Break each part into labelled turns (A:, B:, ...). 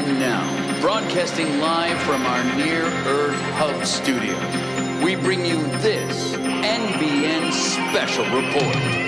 A: And now, broadcasting live from our near-Earth hub studio, we bring you this NBN Special Report.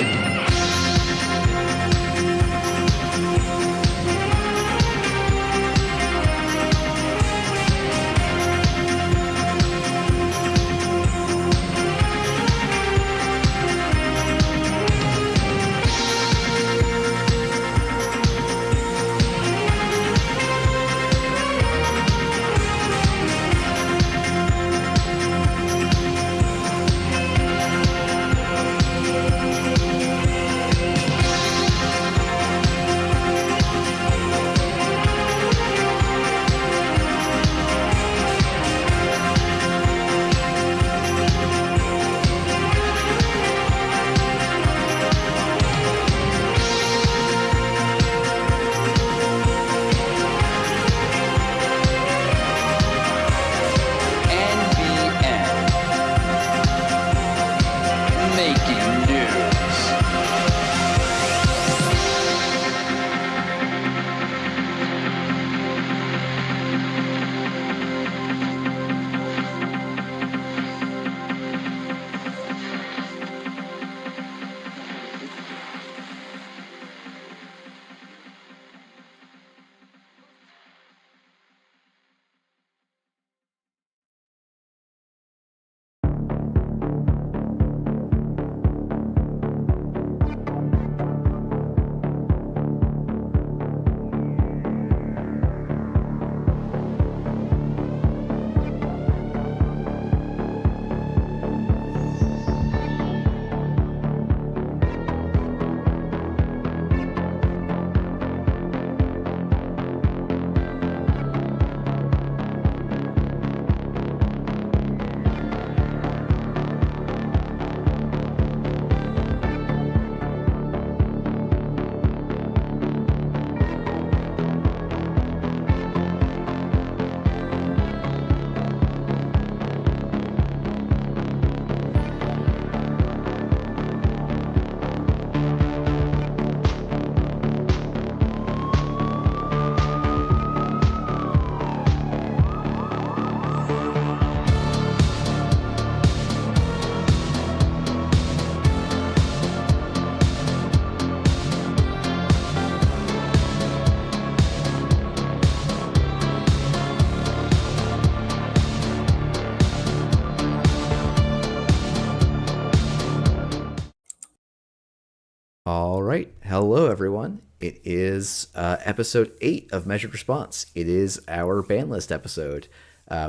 B: All right. Hello, everyone. It is episode 8 of Measured Response. It is our ban list episode.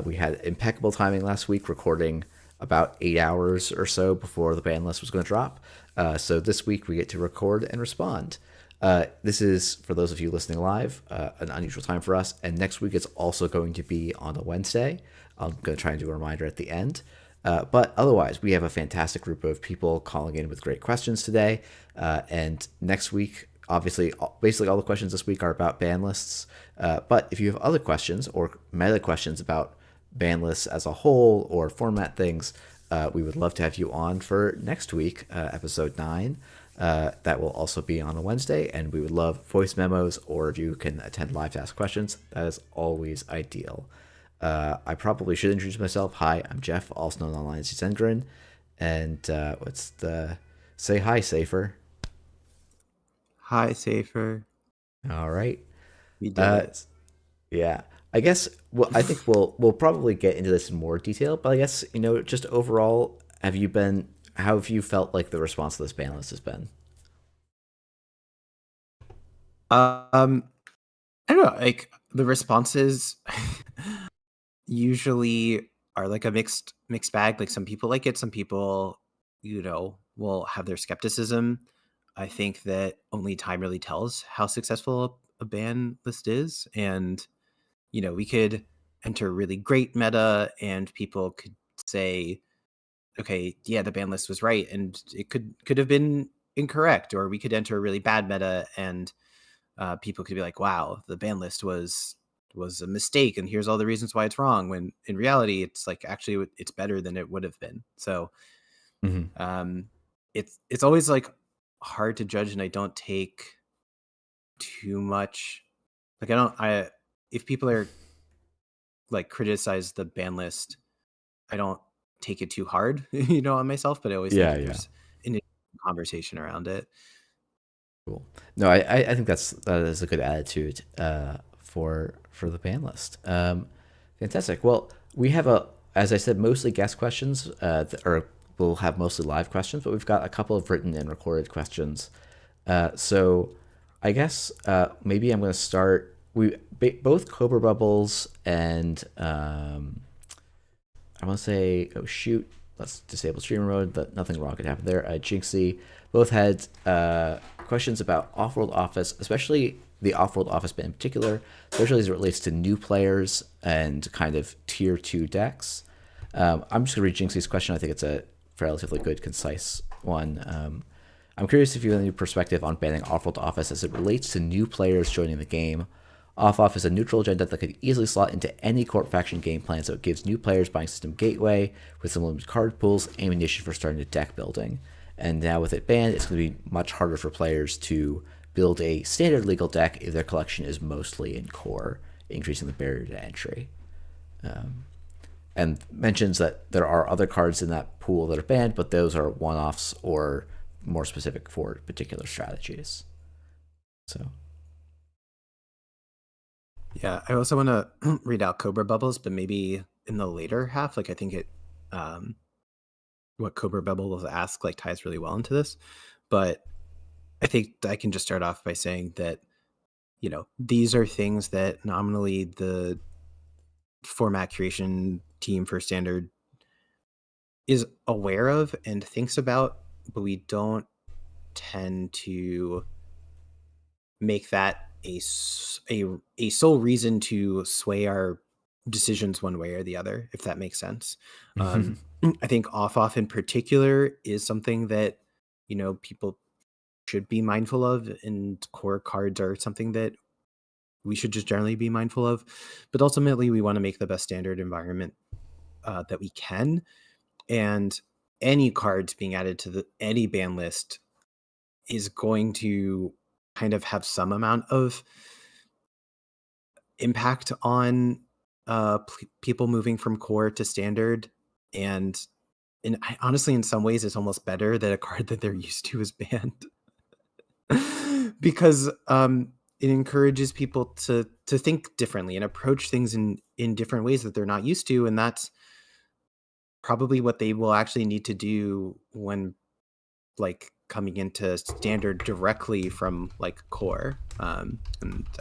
B: We had impeccable timing last week, recording about 8 hours or so before the ban list was going to drop. So this week we get to record and respond. This is, for those of you listening live, an unusual time for us. And next week it's also going to be on a Wednesday. I'm going to try and do a reminder at the end. But otherwise, we have a fantastic group of people calling in with great questions today. And next week, obviously, basically all the questions this week are about ban lists. But if you have other questions or meta questions about ban lists as a whole or format things, we would love to have you on for next week, episode 9. That will also be on a Wednesday. And we would love voice memos, or if you can attend live to ask questions, that is always ideal. I probably should introduce myself. Hi, I'm Jeff, also known online as Ysengrin. And say hi, Safer.
C: Hi, Safer.
B: All right.
C: We did it.
B: Yeah. I guess I think we'll probably get into this in more detail, but I guess, just overall, how have you felt like the response to this ban list has been?
C: I don't know, like the responses usually are like a mixed bag. Like some people like it, some people, will have their skepticism. I think that only time really tells how successful a ban list is. And, we could enter really great meta and people could say, okay, yeah, the ban list was right. And it could have been incorrect, or we could enter a really bad meta and people could be like, wow, the ban list was a mistake and here's all the reasons why it's wrong, when in reality it's like actually it's better than it would have been. So it's always like hard to judge, and I don't take too much, like if people are like criticize the ban list, I don't take it too hard, on myself, but I always think
B: Yeah,
C: if
B: yeah.
C: there's an conversation around it.
B: Cool. No, I think that is a good attitude for the ban list. Fantastic. Well, we have as I said, mostly guest questions, or we'll have mostly live questions, but we've got a couple of written and recorded questions. So I guess maybe I'm going to start. Both Cobra Bubbles and I want to say, oh shoot, let's disable streamer mode, but nothing wrong could happen there. Jinxie both had questions about Off-World Office, especially the Off-World Office bit in particular, especially as it relates to new players and kind of tier 2 decks. I'm just going to read Jinxie's question. I think it's a relatively good, concise one. I'm curious if you have any perspective on banning Off-World Office as it relates to new players joining the game. Off is a neutral agenda that could easily slot into any Corp faction game plan, so it gives new players buying system gateway with some limited card pools, ammunition for starting to deck building. And now with it banned, it's going to be much harder for players to build a standard legal deck if their collection is mostly in core, increasing the barrier to entry. And mentions that there are other cards in that pool that are banned, but those are one-offs or more specific for particular strategies. So...
C: Yeah, I also want to read out Cobra Bubbles, but maybe in the later half. Like I think what Cobra Bubbles asked like ties really well into this. But I think I can just start off by saying that, these are things that nominally the format curation team for Standard is aware of and thinks about, but we don't tend to make that a sole reason to sway our decisions one way or the other, if that makes sense. I think off in particular is something that people should be mindful of, and core cards are something that we should just generally be mindful of. But ultimately, we want to make the best Standard environment that we can, and any cards being added to any ban list is going to kind of have some amount of impact on people moving from core to Standard. And honestly, in some ways, it's almost better that a card that they're used to is banned because it encourages people to think differently and approach things in different ways that they're not used to. And that's probably what they will actually need to do when like coming into Standard directly from like core. And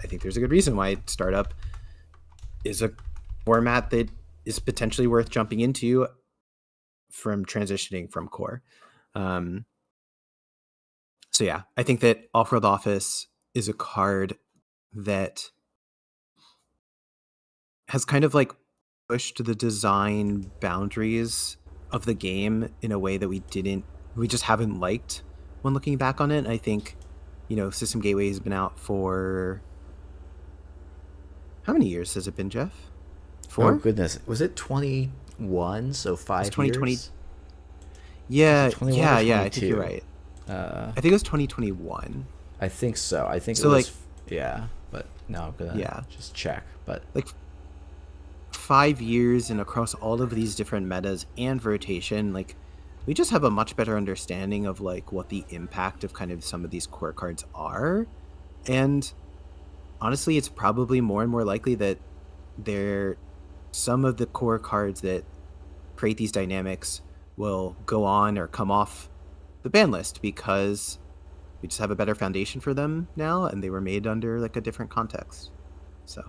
C: I think there's a good reason why Startup is a format that is potentially worth jumping into from transitioning from core. So yeah, I think that Off-World Office is a card that has kind of like pushed the design boundaries of the game in a way that we just haven't liked when looking back on it. And I think, System Gateway has been out for how many years has it been, Jeff? 4?
B: Oh goodness, was it 21? So 5
C: 2020.
B: years.
C: Yeah,
B: 21
C: yeah,
B: or
C: yeah. I think
B: 22?
C: you're right. I think it was 2021.
B: I think so. I think
C: So,
B: it was.
C: like-
B: Yeah, but now I'm gonna
C: Yeah.
B: just check. But
C: Like 5 years, and across all of these different metas and rotation, like we just have a much better understanding of like what the impact of kind of some of these core cards are. And honestly, it's probably more and more likely that some of the core cards that create these dynamics will go on or come off the ban list because we just have a better foundation for them now, and they were made under like a different context. So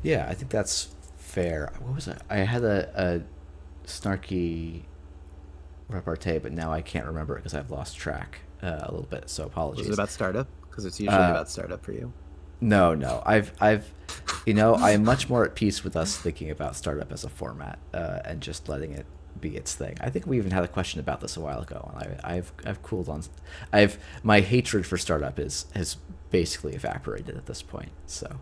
B: yeah, I think that's fair. What was it? I had a snarky repartee, but now I can't remember it because I've lost track a little bit. So apologies.
C: was it about Startup? Because it's usually about Startup for you.
B: No. I've I'm much more at peace with us thinking about Startup as a format and just letting it be its thing. I think we even had a question about this a while ago, and I've cooled on. My hatred for Startup has basically evaporated at this point. So,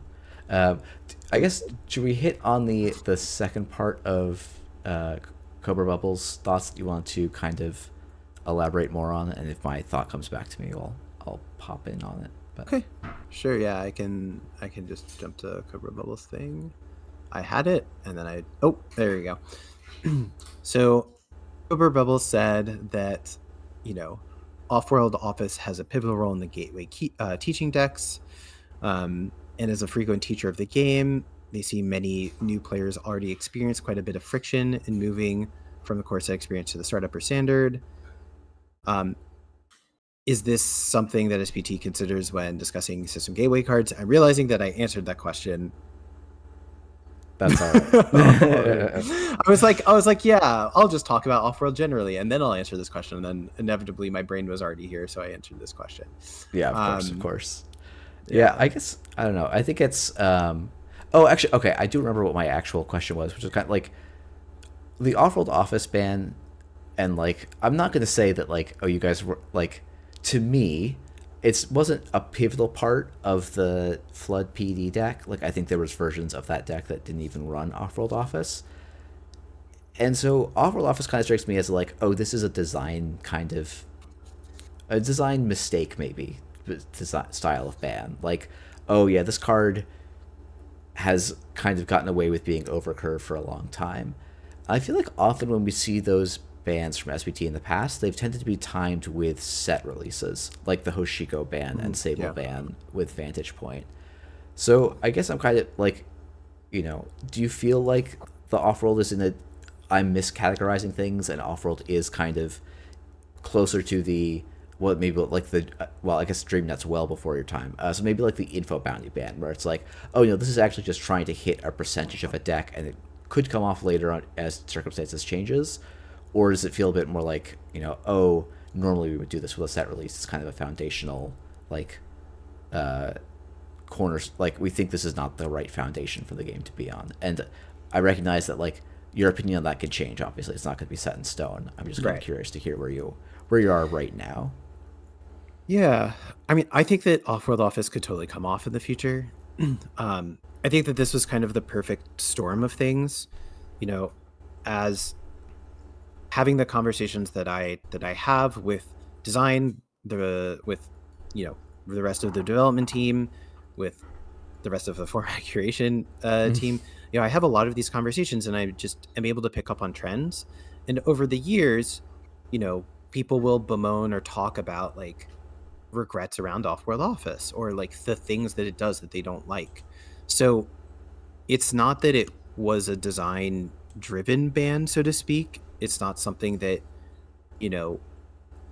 B: I guess should we hit on the second part of Cobra Bubbles thoughts that you want to kind of elaborate more on, and if my thought comes back to me, I'll pop in on it. But
C: Okay. Sure. Yeah, I can just jump to Cobra Bubbles thing. I had it, and then there you go. So Cobra Bubbles said that, Off-World Office has a pivotal role in the gateway teaching decks, and as a frequent teacher of the game, they see many new players already experience quite a bit of friction in moving from the core set experience to the startup or standard. Is this something that SPT considers when discussing system gateway cards? I'm realizing that I answered that question.
B: That's all right.
C: I was like, yeah, I'll just talk about off-world generally, and then I'll answer this question. And then inevitably, my brain was already here, so I answered this question.
B: Yeah, of course. Yeah, I guess I don't know. I think it's. Oh, actually, okay. I do remember what my actual question was, which is kind of like the off-world office ban, and like I'm not going to say that like, oh, you guys were like, to me, it wasn't a pivotal part of the Flood PD deck. Like I think there was versions of that deck that didn't even run off-world office. And so off-world office kind of strikes me as like, oh, this is a design mistake, maybe, design style of ban. Like, oh yeah, this card has kind of gotten away with being overcurved for a long time. I feel like often when we see those bans from SPT in the past, they've tended to be timed with set releases, like the Hoshiko ban and Sable ban with Vantage Point. So I guess I'm kind of like, do you feel like the off-world is I'm miscategorizing things, and off-world is kind of closer to the maybe like I guess DreamNet's well before your time. So maybe like the info bounty ban, where it's like, oh, this is actually just trying to hit a percentage of a deck, and it could come off later on as circumstances changes. Or does it feel a bit more like, oh, normally we would do this with a set release. It's kind of a foundational, like, corners. Like, we think this is not the right foundation for the game to be on. And I recognize that, like, your opinion on that could change. Obviously, it's not going to be set in stone. I'm just kind of curious to hear where you are right now.
C: Yeah, I mean, I think that Off-World Office could totally come off in the future. I think that this was kind of the perfect storm of things, as having the conversations that I have with design, with the rest of the development team, with the rest of the format curation team. I have a lot of these conversations, and I just am able to pick up on trends. And over the years, people will bemoan or talk about like regrets around Off-World Office, or like the things that it does that they don't like. So it's not that it was a design driven ban, so to speak. It's not something that,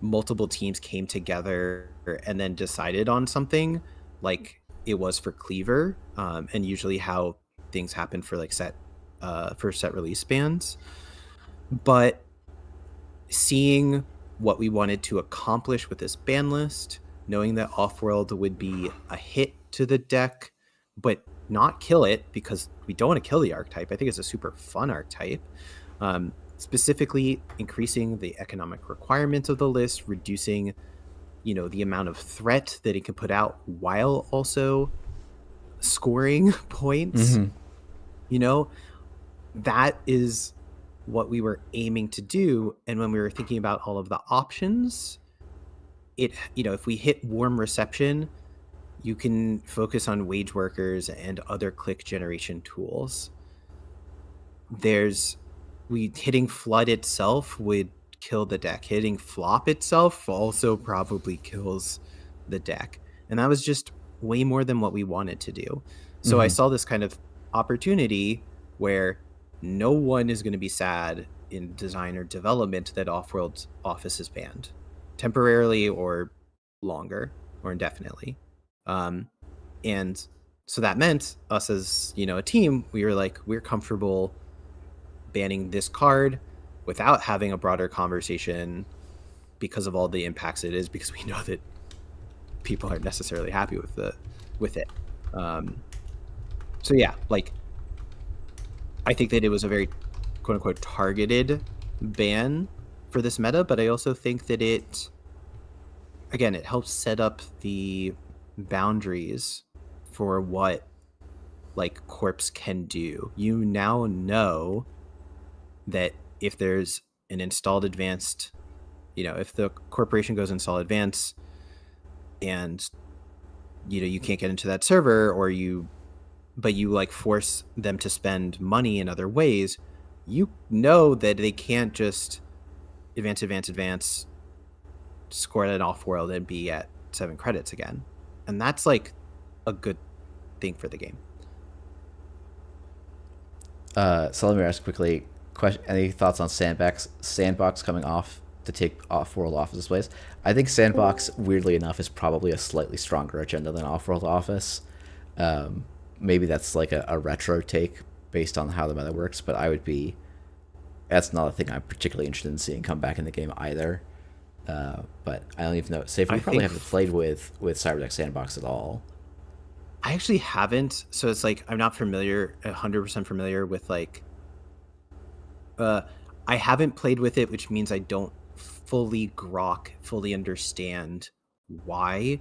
C: multiple teams came together and then decided on something like it was for Cleaver, and usually how things happen for like set release bans. But seeing what we wanted to accomplish with this ban list, knowing that Off-World would be a hit to the deck, but not kill it, because we don't want to kill the archetype. I think it's a super fun archetype. Specifically increasing the economic requirements of the list, reducing, the amount of threat that it can put out while also scoring points. That is what we were aiming to do. And when we were thinking about all of the options, if we hit warm reception, you can focus on wage workers and other click generation tools. Hitting flood itself would kill the deck. Hitting flop itself also probably kills the deck. And that was just way more than what we wanted to do. So I saw this kind of opportunity where no one is going to be sad in design or development that Off-World Office is banned temporarily or longer or indefinitely. And so that meant us as, a team, we were like, we're comfortable banning this card without having a broader conversation because of all the impacts it is, because we know that people aren't necessarily happy with it. So yeah, like, I think that it was a very quote unquote targeted ban for this meta, but I also think that it helps set up the boundaries for what like corps can do. You now know that if there's an installed advanced, if the corporation goes install advanced and you can't get into that server, but you like force them to spend money in other ways, you know that they can't just advance, score at an off-world and be at 7 credits again. And that's like a good thing for the game.
B: So let me ask quickly, any thoughts on Sandbox coming off to take off-world office displays? I think Sandbox, weirdly enough, is probably a slightly stronger agenda than off-world office. Maybe that's like a retro take based on how the meta works, but that's not a thing I'm particularly interested in seeing come back in the game either. But I don't even know. Safer, you probably haven't played with Cyberdeck Sandbox at all.
C: I actually haven't, so it's like I'm not 100% familiar with like. I haven't played with it, which means I don't fully understand why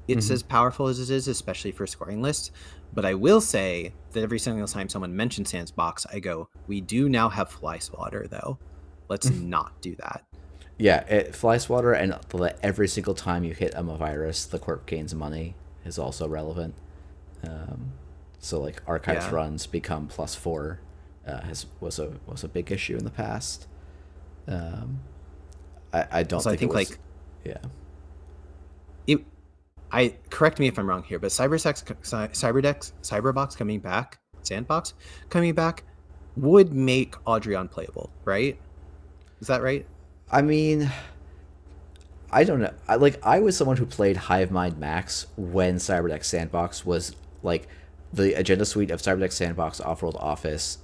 C: it's as powerful as it is, especially for scoring lists. But I will say that every single time someone mentions Sandbox, I go, "We do now have Fly Swatter, though. Let's not do that."
B: Yeah, Fly Swatter, and every single time you hit virus, the corp gains money is also relevant. So like archives runs become +4 was a big issue in the past. I don't think it was,
C: correct me if I'm wrong here, but Cyberbox coming back, Sandbox coming back would make Audrey unplayable, right? Is that right?
B: I mean, I don't know. I was someone who played Hivemind Max when Cyberdeck Sandbox was like the agenda suite of Cyberdeck Sandbox, Offworld Office,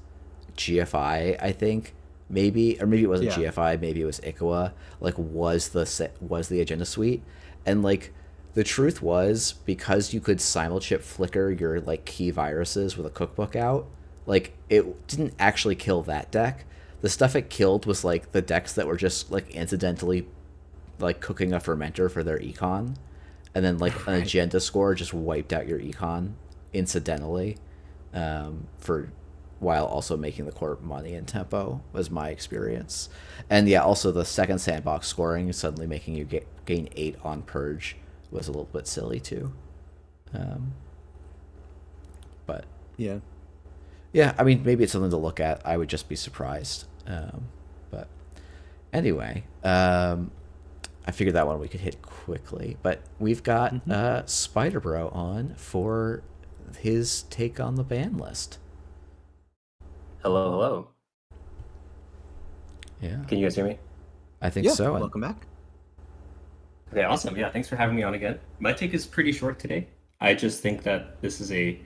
B: GFI, I think. Maybe it wasn't GFI, maybe it was Ikawa, like was the agenda suite. And like the truth was, because you could simulchip flicker your like key viruses with a cookbook out, like it didn't actually kill that deck. The stuff it killed was like the decks that were just like incidentally like cooking a fermenter for their econ, and then like an agenda score just wiped out your econ incidentally, for while also making the corp money and tempo, was my experience. And yeah, also the second Sandbox scoring suddenly making you gain 8 on purge was a little bit silly too. But yeah, I mean, maybe it's something to look at. I would just be surprised. But anyway, I figured that one we could hit quickly. But we've got Spider Bro on for his take on the ban list.
D: Hello.
B: Yeah.
D: Can you guys hear me?
B: I think so.
C: Welcome back.
D: Okay, awesome. Yeah, thanks for having me on again. My take is pretty short today. I just think that this is a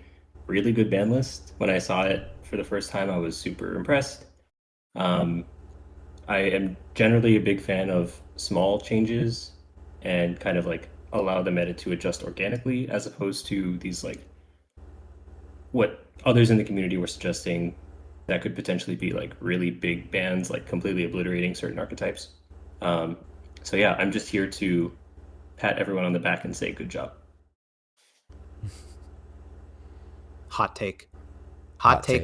D: really good ban list. When I saw it for the first time, I was super impressed. I am generally a big fan of small changes and kind of like allow the meta to adjust organically, as opposed to these like what others in the community were suggesting that could potentially be like really big bans, like completely obliterating certain archetypes. So yeah, I'm just here to pat everyone on the back and say good job.
C: Hot take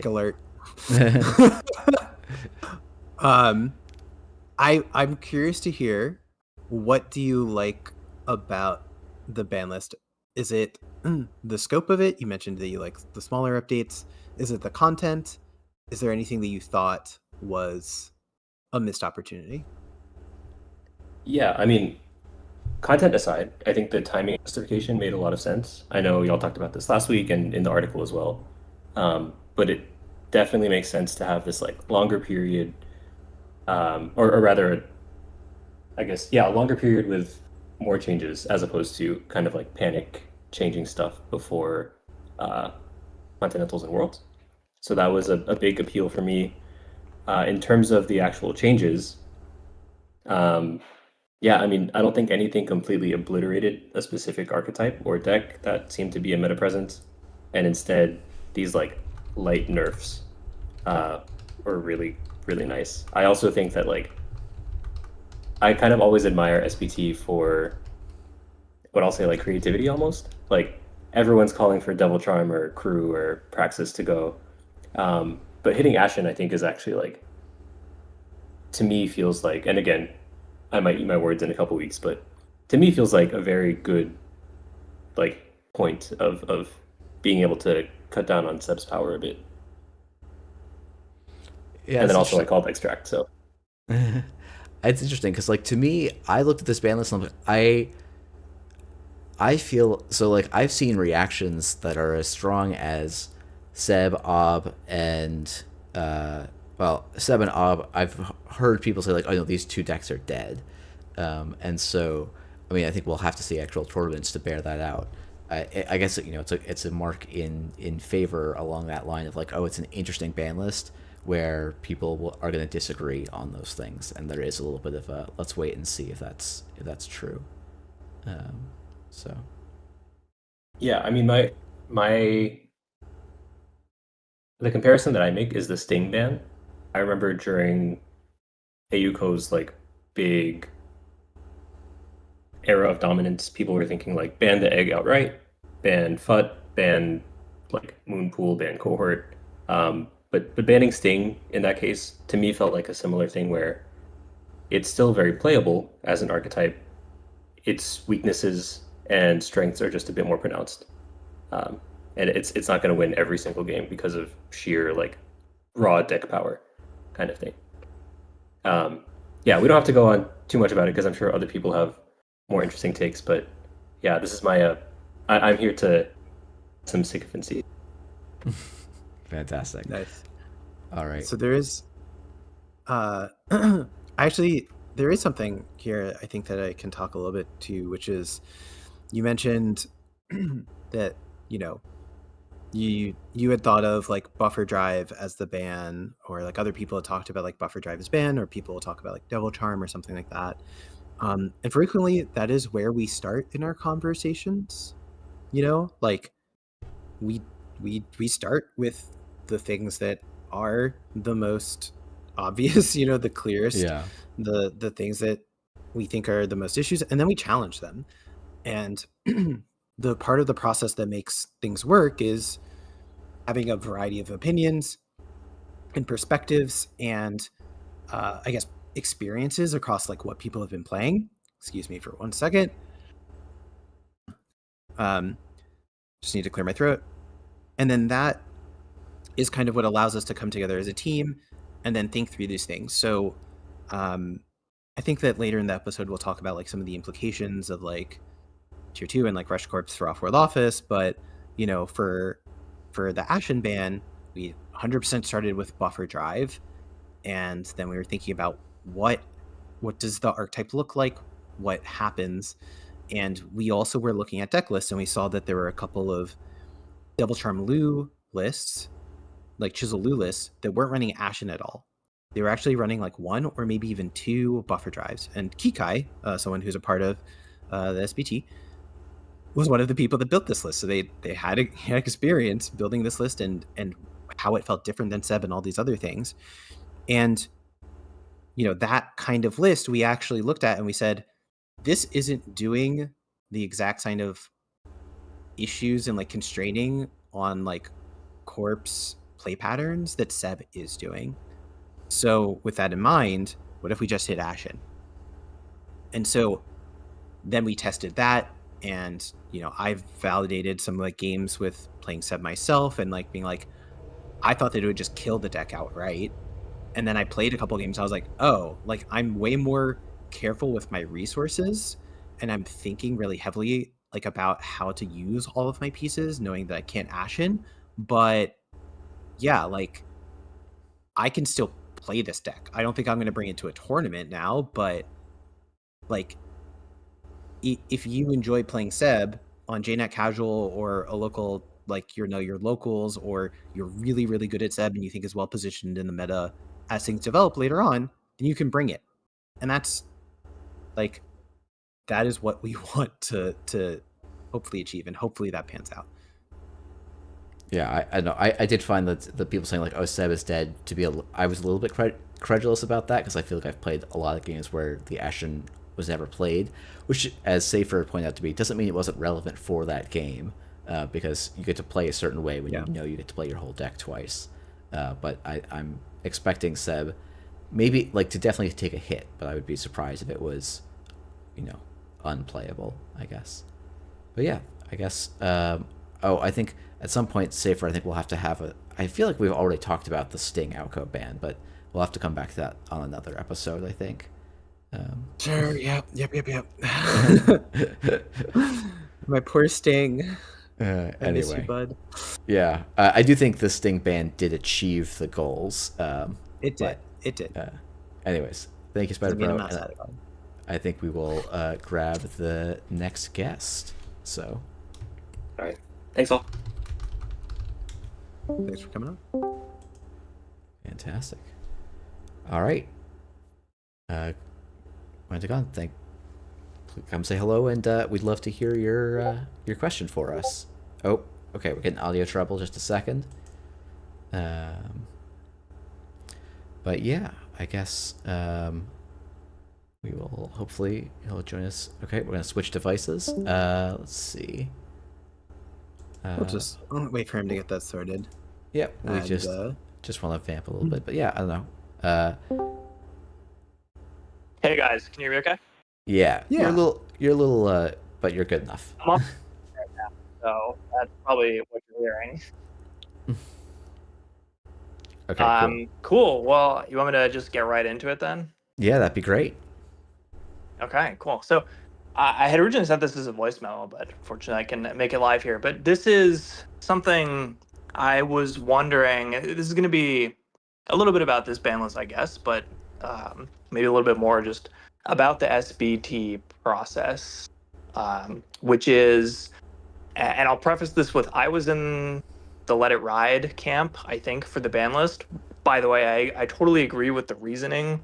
C: alert. I'm curious to hear, what do you like about the ban list? Is it the scope of it? You mentioned that you like the smaller updates. Is it the content? Is there anything that you thought was a missed opportunity?
D: Yeah, I mean, content aside, I think the timing justification made a lot of sense. I know y'all talked about this last week and in the article as well. But it definitely makes sense to have this like longer period, or rather, I guess, yeah, a longer period with more changes, as opposed to kind of like panic changing stuff before Continentals and Worlds. So that was a big appeal for me. In terms of the actual changes, yeah, I mean, I don't think anything completely obliterated a specific archetype or deck that seemed to be a meta presence, and instead these like light nerfs were really, really nice. I also think that like I kind of always admire SPT for what I'll say like creativity almost. Like everyone's calling for Devil Charm or Crew or Praxis to go. But hitting Ashen, I think, is actually like, to me feels like, and again, I might eat my words in a couple weeks, but to me feels like a very good like point of being able to cut down on Seb's power a bit.
B: Yeah,
D: And then
B: it's
D: also I called extract, so
B: it's interesting because, like, to me, I looked at this ban list and I'm like, I feel so like I've seen reactions that are as strong as Seb, Ob, and Seb and Ob. I've heard people say like, "Oh no, these two decks are dead," and so I mean, I think we'll have to see actual tournaments to bear that out. I guess it's a mark in favor along that line of like, oh, it's an interesting ban list where people are going to disagree on those things, and there is a little bit of a let's wait and see if that's true. So
D: yeah, I mean my the comparison that I make is the Sting ban. I remember during Ayuko's like big era of dominance, people were thinking like ban the egg outright, ban FUT, ban like Moonpool, ban cohort. But banning Sting in that case to me felt like a similar thing where it's still very playable as an archetype. Its weaknesses and strengths are just a bit more pronounced. And it's not going to win every single game because of sheer like raw deck power kind of thing. Yeah, we don't have to go on too much about it because I'm sure other people have more interesting takes. But yeah, this is my I'm here to some sycophancy.
B: fantastic.
C: Nice.
B: All right.
C: So there is, actually, there is something here I think that I can talk a little bit to, which is you mentioned that, you had thought of like buffer drive as the ban, or like other people had talked about like buffer drive as ban, or people will talk about like devil charm or something like that. And frequently that is where we start in our conversations, like we start with the things that are the most obvious, the clearest,
B: Yeah.
C: the things that we think are the most issues, and then we challenge them. And the part of the process that makes things work is having a variety of opinions and perspectives and I guess experiences across like what people have been playing. Excuse me for 1 second. Just need to clear my throat. And then that is kind of what allows us to come together as a team and then think through these things. So I think that later in the episode we'll talk about like some of the implications of like tier 2 and like Rush Corps for off-world office. But for the Ashen ban, we 100% started with buffer drive, and then we were thinking about what does the archetype look like, what happens, and we also were looking at deck lists, and we saw that there were a couple of Devil Charm Lu lists, like Chisel Lu lists, that weren't running Ashen at all. They were actually running like 1 or maybe even 2 buffer drives. And Kikai, someone who's a part of the SBT, was one of the people that built this list. So they had experience building this list and how it felt different than Seb and all these other things. And that kind of list we actually looked at and we said, this isn't doing the exact kind of issues and like constraining on like corpse play patterns that Seb is doing. So with that in mind, what if we just hit Ashen? And so then we tested that, and I've validated some like games with playing Seb myself and like being like, I thought that it would just kill the deck outright. And then I played a couple games. I was like, oh, like I'm way more careful with my resources, and I'm thinking really heavily like about how to use all of my pieces, knowing that I can't Ashen. But yeah, like I can still play this deck. I don't think I'm going to bring it to a tournament now, but like if you enjoy playing Seb on JNet Casual or a local, like your locals, or you're really, really good at Seb and you think is well positioned in the meta as things develop later on, then you can bring it. And that's like, that is what we want to hopefully achieve, and hopefully that pans out.
B: Yeah, I know. I did find that the people saying like, "Oh, Seb is dead," I was a little bit credulous about that because I feel like I've played a lot of games where the Ashen was never played, which, as Safer pointed out to me, doesn't mean it wasn't relevant for that game, because you get to play a certain way when you get to play your whole deck twice. But I'm expecting Seb maybe like to definitely take a hit, but I would be surprised if it was, unplayable, I guess. But yeah, I guess. I think at some point, Safer. I think we'll have to have a. I feel like we've already talked about the Sting Alco ban, but we'll have to come back to that on another episode. I think.
C: Sure. Yep. My poor Sting. I miss you,
B: Anyway,
C: bud.
B: yeah, I do think the Sting ban did achieve the goals.
C: It did.
B: But,
C: It did.
B: anyways, thank you, Spider
C: Doesn't mean
B: Bro.
C: I'm not satisfied.
B: I think we will grab the next guest. So,
D: All right. Thanks all.
C: Thanks for coming on.
B: fantastic. All right. Pentagon, come say hello, and we'd love to hear your question for us. Oh, okay, we're getting audio trouble. Just a second. But yeah, I guess we will hopefully he'll join us. Okay, we're gonna switch devices. Let's see.
C: I'll wait for him to get that sorted.
B: Yep, we
C: And,
B: just want to vamp a little bit, but yeah, I don't know.
E: Hey guys, can you hear me okay?
B: Yeah,
C: Yeah.
B: you're a little, but you're good enough.
E: I'm on right now, so that's probably what you're hearing.
B: Okay, cool.
E: Cool. Well, you want me to just get right into it then?
B: Yeah, that'd be great.
E: Okay, cool. So I had originally sent this as a voice memo, but fortunately I can make it live here. But this is something I was wondering. This is going to be a little bit about this ban list, I guess, but maybe a little bit more just about the SBT process, which is, and I'll preface this with, I was in the Let It Ride camp, I think, for the ban list. By the way, I totally agree with the reasoning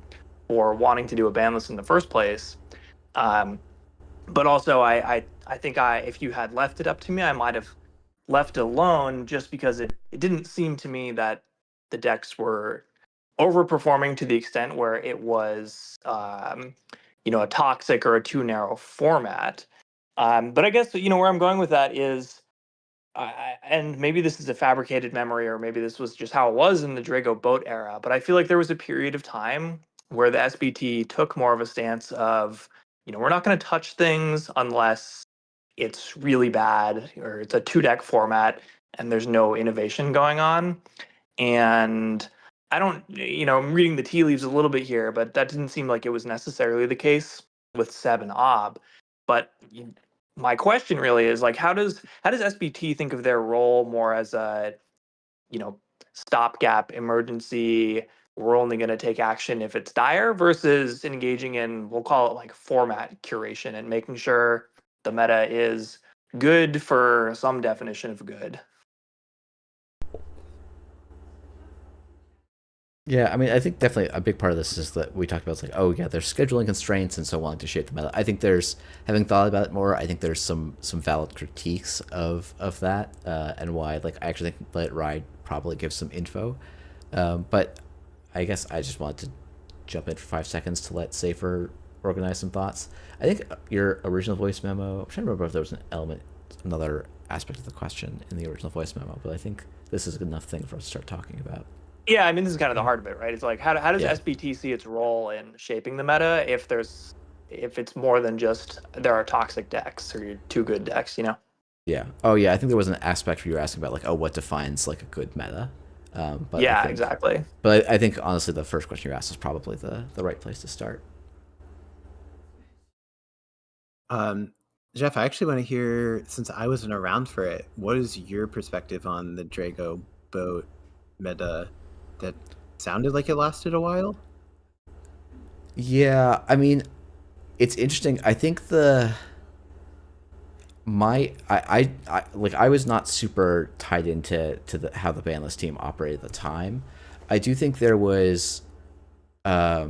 E: for wanting to do a ban list in the first place. But also, I think if you had left it up to me, I might have left it alone, just because it didn't seem to me that the decks were overperforming to the extent where it was, a toxic or a too narrow format. But I guess, where I'm going with that is, and maybe this is a fabricated memory, or maybe this was just how it was in the Drago boat era, but I feel like there was a period of time where the SBT took more of a stance of, we're not going to touch things unless it's really bad or it's a 2-deck format and there's no innovation going on. And I don't, I'm reading the tea leaves a little bit here, but that didn't seem like it was necessarily the case with 7 Ob. But my question really is, like, how does SBT think of their role more as a, stopgap emergency? We're only going to take action if it's dire, versus engaging in, we'll call it like format curation and making sure the meta is good for some definition of good.
B: Yeah, I mean, I think definitely a big part of this is that we talked about, it's like, oh yeah, there's scheduling constraints and so wanting to shape the meta. I think there's, having thought about it more, I think there's some valid critiques of that, and why, like, I actually think Let It Ride probably gives some info. But I guess I just wanted to jump in for 5 seconds to let Safer organize some thoughts. I think your original voice memo, I'm trying to remember if there was another aspect of the question in the original voice memo, but I think this is a good enough thing for us to start talking about.
E: Yeah, I mean, this is kind of the heart of it, right? It's like, how does
B: Yeah.
E: SBT see its role in shaping the meta if it's more than just there are toxic decks or too good decks,
B: Yeah. Oh yeah, I think there was an aspect where you were asking about, like, oh, what defines like a good meta. But
E: yeah, exactly.
B: But I think honestly, the first question you asked is probably the right place to start.
C: Jeff, I actually want to hear, since I wasn't around for it, what is your perspective on the Drago boat meta that sounded like it lasted a while?
B: Yeah, I mean, it's interesting. I think I was not super tied into how the banlist team operated at the time. I do think there was, I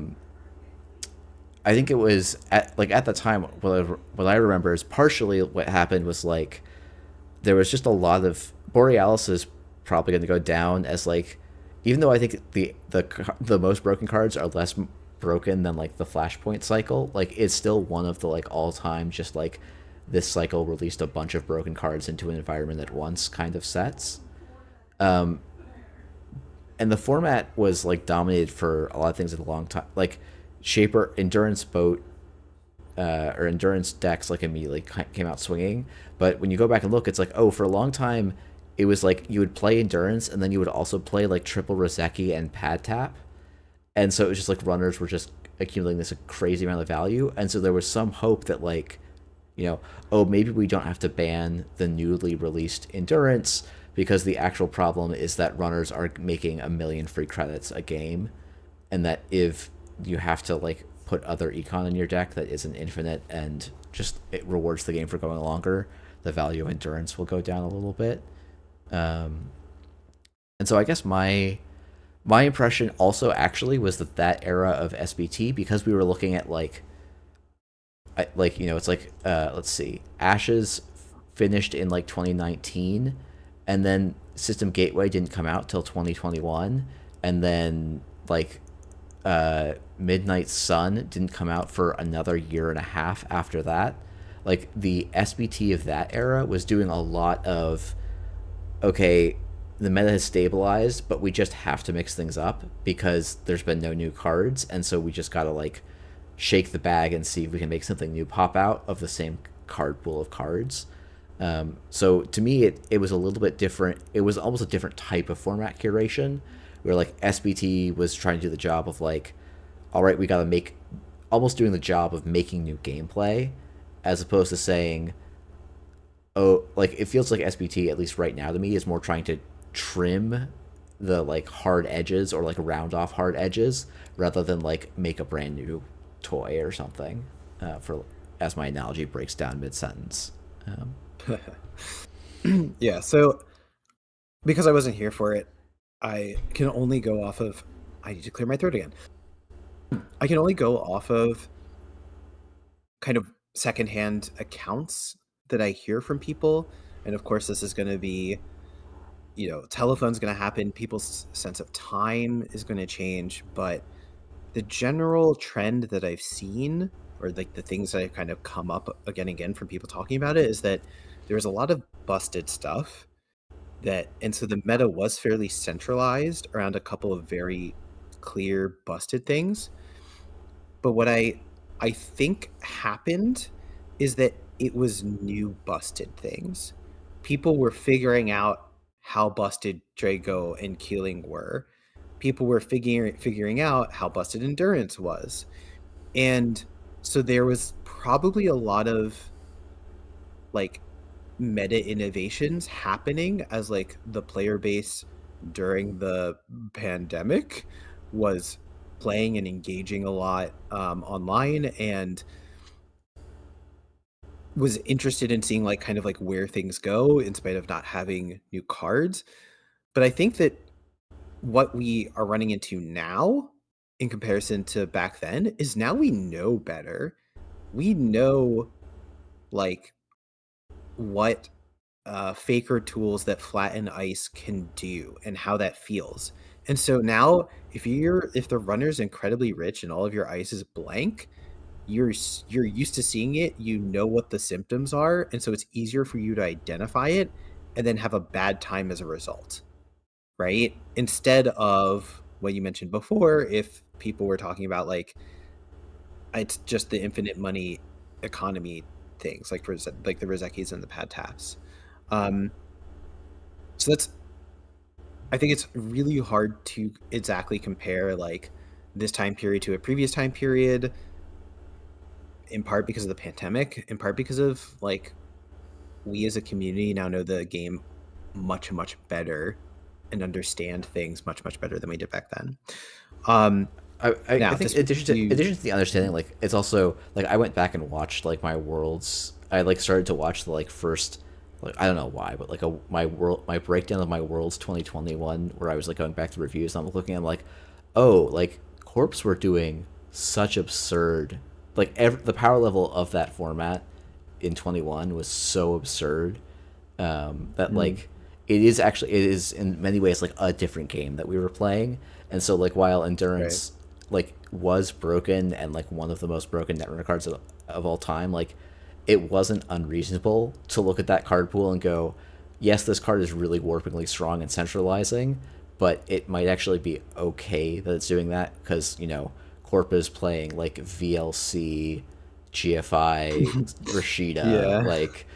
B: think it was at the time, what I remember is partially what happened was, like, there was just a lot of Borealis is probably going to go down as, like, even though I think the most broken cards are less broken than, like, the Flashpoint cycle, like, it's still one of the, like, all-time, just, like, this cycle released a bunch of broken cards into an environment at once kind of sets. And the format was, like, dominated for a lot of things at a long time. Like, Shaper, Endurance Boat or endurance decks like immediately came out swinging. But when you go back and look, it's like, oh, for a long time, it was like you would play endurance and then you would also play like triple Rozeki and pad tap, and so it was just like runners were just accumulating this crazy amount of value, and so there was some hope that like, oh, maybe we don't have to ban the newly released endurance because the actual problem is that runners are making 1 million free credits a game, and that if you have to like put other econ in your deck that isn't infinite and just it rewards the game for going longer, the value of endurance will go down a little bit. And so I guess my impression also actually was that era of SBT, because we were looking at like it's like let's see, Ashes finished in like 2019, and then System Gateway didn't come out till 2021, and then like Midnight Sun didn't come out for another year and a half after that. Like the SBT of that era was doing a lot of, okay, the meta has stabilized, but we just have to mix things up because there's been no new cards, and so we just gotta like shake the bag and see if we can make something new pop out of the same card pool of cards. So to me, it was a little bit different. It was almost a different type of format curation, where like SBT was trying to do the job of like, all right, we gotta make, almost doing the job of making new gameplay, as opposed to saying, oh, like it feels like SBT, at least right now to me, is more trying to trim the like hard edges or like round off hard edges rather than like make a brand new toy or something, for as my analogy breaks down mid-sentence.
C: Yeah, so because I wasn't here for it, I can only go off of, I need to clear my throat again. I can only go off of kind of secondhand accounts that I hear from people. And of course, this is going to be, telephone's going to happen. People's sense of time is going to change. But the general trend that I've seen, or like the things that have kind of come up again and again from people talking about it, is that there's a lot of busted stuff and so the meta was fairly centralized around a couple of very clear busted things. But what I think happened is that it was new busted things. People were figuring out how busted Drago and Keeling were. People were figuring out how busted Endurance was. And so there was probably a lot of like meta innovations happening as like the player base during the pandemic was playing and engaging a lot online, and was interested in seeing like kind of like where things go in spite of not having new cards. But I think that what we are running into now in comparison to back then is now we know better. We know like what faker tools that flatten ice can do and how that feels. And so now if the runner's incredibly rich and all of your ice is blank, you're used to seeing it, you know what the symptoms are, and so it's easier for you to identify it and then have a bad time as a result, right? Instead of what you mentioned before, if people were talking about like it's just the infinite money economy things, like for like the Rozekis and the pad taps. So I think it's really hard to exactly compare like this time period to a previous time period, in part because of the pandemic, in part because of like we as a community now know the game much, much better and understand things much, much better than we did back then.
B: I think in addition to the understanding, like it's also like I went back and watched like my worlds. I like started to watch the like first, like I don't know why, but like my breakdown of my worlds 2021, where I was like going back to reviews. And I'm looking, I'm like, oh, like Corps were doing such absurd, like the power level of that format in 21 was so absurd that like it is in many ways like a different game that we were playing. And so like while Endurance like was broken and like one of the most broken Netrunner cards of all time, like it wasn't unreasonable to look at that card pool and go, yes, this card is really warpingly strong and centralizing, but it might actually be okay that it's doing that because, Corp is playing like VLC GFI, Rashida,
C: Yeah.
B: like,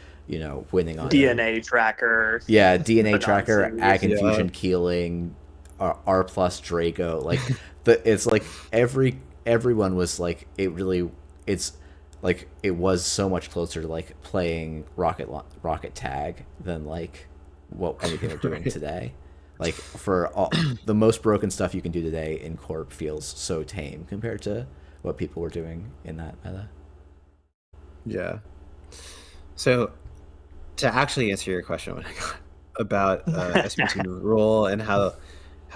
B: winning on
E: DNA tracker.
B: yeah, DNA
E: for
B: tracker,
E: Nazis.
B: Ag
C: Yeah.
B: Infusion Keeling, R plus Draco, like it's like everyone was like it's like it was so much closer to like playing Rocket Tag than like what anything we're doing
C: Right.
B: today. Like for all the most broken stuff you can do today in Corp feels so tame compared to what people were doing in that meta.
C: Yeah. So to actually answer your question about SP2 role and how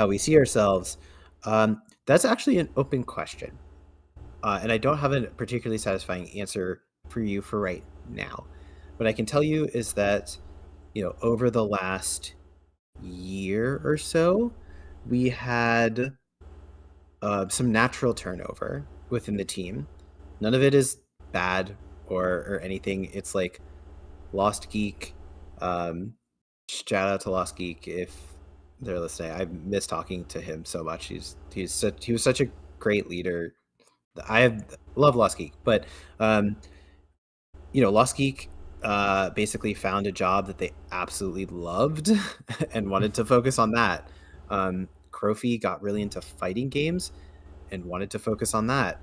C: we see ourselves, that's actually an open question. And I don't have a particularly satisfying answer for you for right now. What I can tell you is that, over the last year or so, we had some natural turnover within the team. None of it is bad or anything. It's like Lost Geek. Shout out to Lost Geek if they're listening. I miss talking to him so much. He was such a great leader. Love Lost Geek, but Lost Geek basically found a job that they absolutely loved and wanted to focus on that. Crofi got really into fighting games and wanted to focus on that.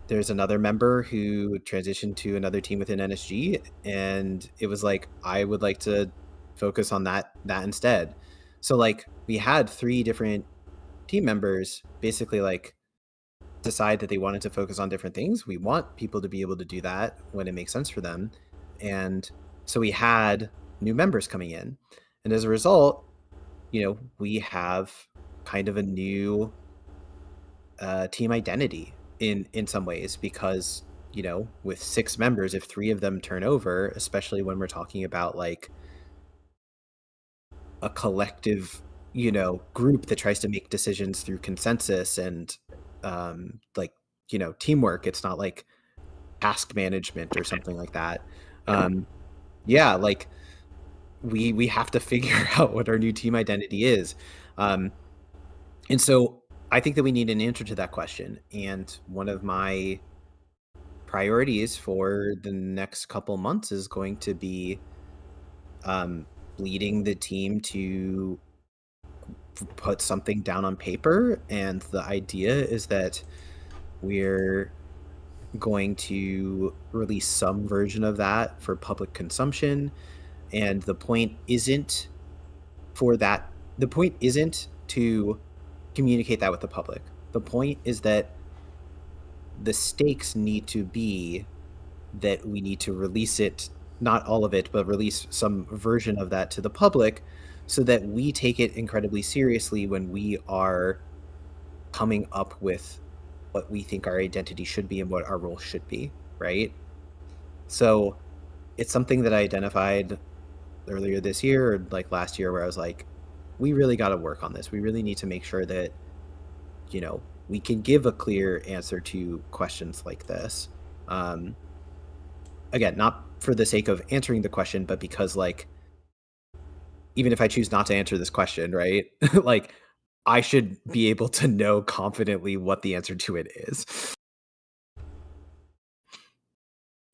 C: There's another member who transitioned to another team within NSG, and it was like, I would like to focus on that instead. So like we had 3 different team members basically like decide that they wanted to focus on different things. We want people to be able to do that when it makes sense for them. And so we had new members coming in. And as a result, we have kind of a new team identity in some ways, because, with 6 members, if 3 of them turn over, especially when we're talking about like a collective, group that tries to make decisions through consensus and like, teamwork, it's not like task management or something like that. Yeah, like we have to figure out what our new team identity is. And so I think that we need an answer to that question. And one of my priorities for the next couple months is going to be leading the team to put something down on paper. And the idea is that we're going to release some version of that for public consumption. And the point isn't to communicate that with the public. The point is that the stakes need to be that we need to release it, not all of it, but release some version of that to the public so that we take it incredibly seriously when we are coming up with what we think our identity should be and what our role should be, right? So it's something that I identified earlier this year or like last year, where I was like, we really got to work on this. We really need to make sure that, we can give a clear answer to questions like this. Again, not for the sake of answering the question, but because like, even if I choose not to answer this question, right? Like I should be able to know confidently what the answer to it is.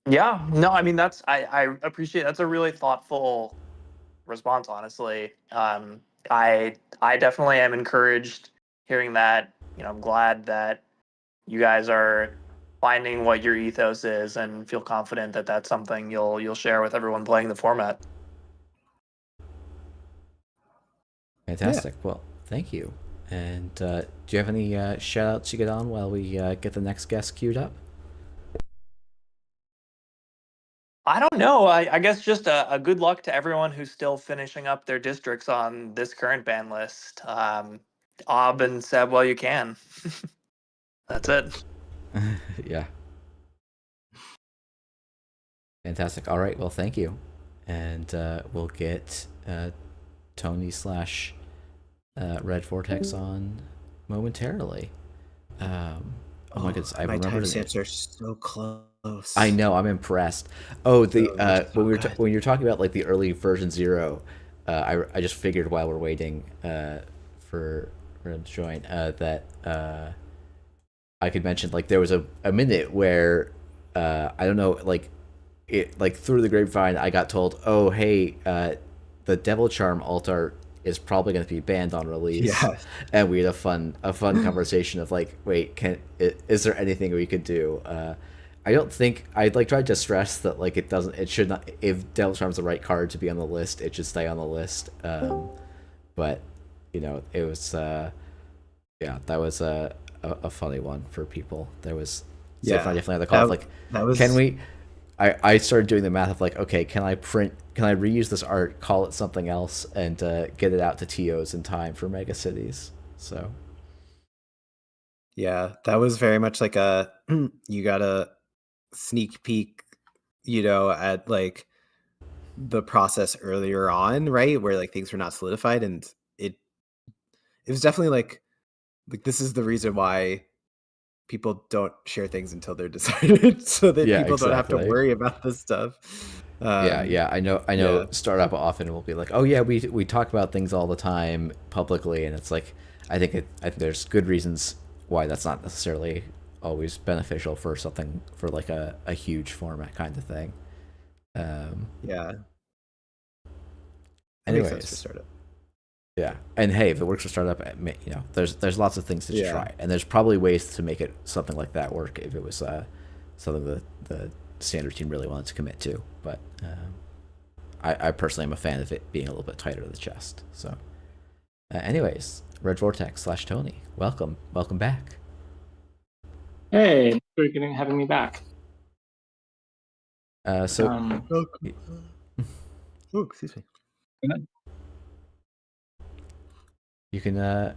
E: Yeah, no, I mean I appreciate, that's a really thoughtful response, honestly. I definitely am encouraged hearing that. I'm glad that you guys are finding what your ethos is and feel confident that that's something you'll share with everyone playing the format.
B: Fantastic. Yeah. Well, thank you. And do you have any shout outs you get on while we get the next guest queued up?
E: I don't know. I guess just a good luck to everyone who's still finishing up their districts on this current ban list. Ob and Seb, while you can. That's it.
B: Yeah. Fantastic. All right. Well, thank you. And we'll get Tony / Red Vortex on momentarily. Oh my goodness, I remember
C: my timestamps are so close.
B: I know, I'm impressed. Oh, the when you're talking about like the early version 0, I just figured while we're waiting for him to join that I could mention, like, there was a minute where I don't know, like, it, like, through the grapevine I got told, oh hey, the Devil Charm alt art is probably going to be banned on release.
C: Yes.
B: And we had a fun conversation of like, wait, is there anything we could do? I don't think I'd like tried to stress that, like, it should not, if Devil Charm's the right card to be on the list, it should stay on the list. But you know, it was yeah, that was a funny one for people. There was definitely had the call of, like,
C: that was
B: can we? I started doing the math of, like, okay, can I reuse this art, call it something else, and get it out to TOs in time for Mega Cities? So
C: yeah, that was very much like a you got a sneak peek, you know, at like the process earlier on, right, where like things were not solidified, and it was definitely like this is the reason why people don't share things until they're decided, so that
B: yeah,
C: people don't have to
B: exactly.
C: worry about this stuff.
B: Yeah. I know.
C: Yeah.
B: Startup often will be like, oh yeah, we talk about things all the time publicly, and it's like, I think there's good reasons why that's not necessarily always beneficial for something, for like a huge format kind of thing.
C: Yeah. That makes sense for
B: Anyways,
C: startup.
B: yeah, and hey, if it works for startup, you know, there's lots of things to
C: Yeah.
B: try, and there's probably ways to make it something like that work if it was something the standard team really wanted to commit to. But I personally am a fan of it being a little bit tighter to the chest. So, anyways, Red Vortex / Tony, welcome back.
F: Hey, thanks for having me back.
B: So
C: Oh, excuse me.
B: you can. I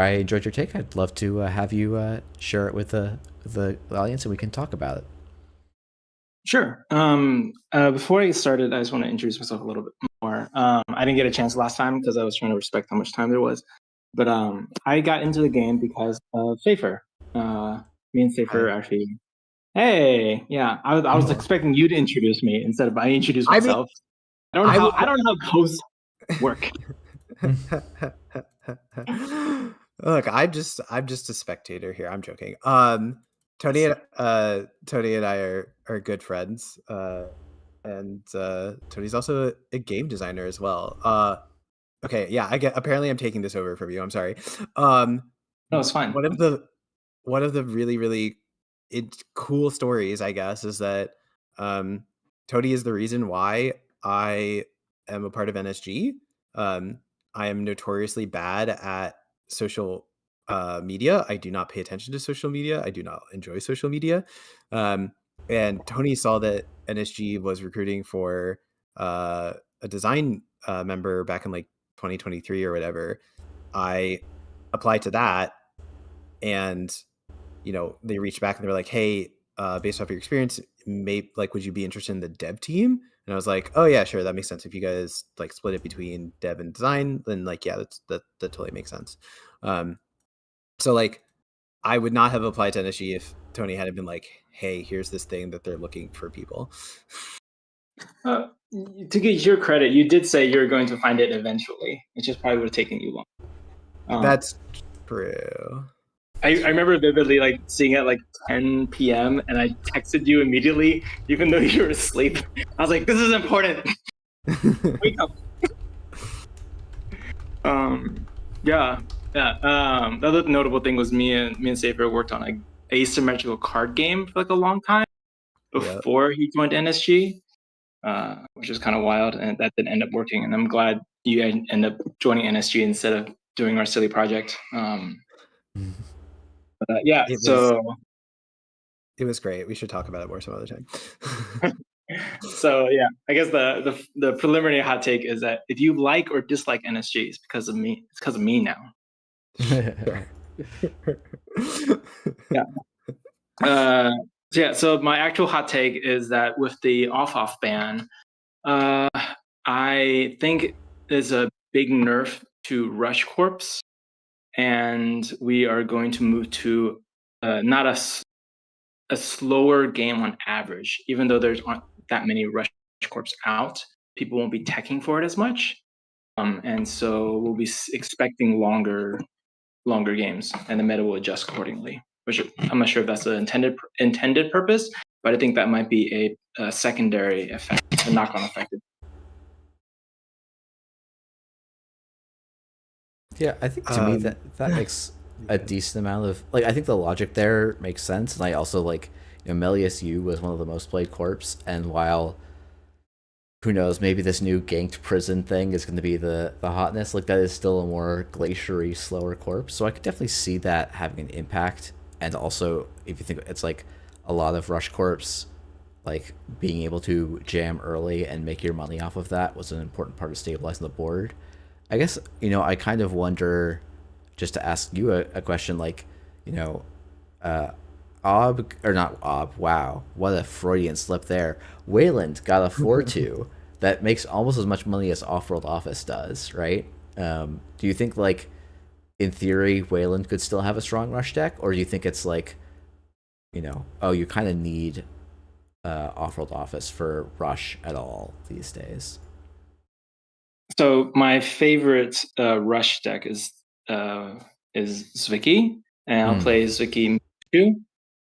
B: enjoyed your take. I'd love to have you share it with the audience, and we can talk about it.
F: Sure. Before I get started, I just want to introduce myself a little bit more. I didn't get a chance last time because I was trying to respect how much time there was. But I got into the game because of Safer. Me and Safer actually. Hey, yeah. I was expecting you to introduce me instead of I introduce myself. I don't know how hosts work.
C: Look, I'm just a spectator here. I'm joking. Tony and I are good friends. And Tony's also a game designer as well. Okay, yeah, apparently I'm taking this over from you. I'm sorry.
F: No, it's fine.
C: One of the really, really cool stories, I guess, is that Tony is the reason why I am a part of NSG. I am notoriously bad at social media. I do not pay attention to social media. I do not enjoy social media. And Tony saw that NSG was recruiting for a design member back in like 2023 or whatever. I applied to that, and they reached back and they were like, hey, based off your experience, would you be interested in the dev team? And I was like, oh yeah, sure, that makes sense. If you guys like split it between dev and design, then like, yeah, that totally makes sense. So like, I would not have applied to NSG if Tony hadn't been like, hey, here's this thing that they're looking for people.
F: To get your credit, you did say you were going to find it eventually. It just probably would have taken you long.
C: That's true.
F: I remember vividly like seeing it like 10 p.m. and I texted you immediately, even though you were asleep. I was like, "This is important. Wake up." Yeah. The other notable thing was me and Safer worked on an asymmetrical card game for like a long time before he joined NSG, which was kind of wild, and that didn't end up working. And I'm glad you end up joining NSG instead of doing our silly project. Yeah,
C: it was great. We should talk about it more some other time.
F: So yeah, I guess the preliminary hot take is that if you like or dislike NSG, it's because of me. It's because of me now. Yeah. So my actual hot take is that with the off ban, I think there's a big nerf to Rush Corps, and we are going to move to not a slower game on average. Even though there's aren't that many Rush Corps out, people won't be teching for it as much, and so we'll be expecting longer longer games, and the meta will adjust accordingly. Which I'm not sure if that's the intended purpose, but I think that might be a secondary effect, a knock-on effect.
B: Yeah, I think to me that makes a decent amount of like. I think the logic there makes sense, and I also like Melius U was one of the most played corps, and while who knows, maybe this new ganked prison thing is going to be the hotness. Like that is still a more glaciery, slower corpse. So I could definitely see that having an impact. And also, if you think it's like a lot of rush corpse, like being able to jam early and make your money off of that was an important part of stabilizing the board. I guess I kind of wonder, just to ask you a question, like Ob, or not Ob, wow, what a Freudian slip there. Wayland got a 4-2 that makes almost as much money as Off-World Office does, right? Do you think, like, in theory, Wayland could still have a strong rush deck? Or do you think it's like, oh, you kind of need Off-World Office for rush at all these days?
F: So my favorite rush deck is Zwicky, and I'll play Zwicky too.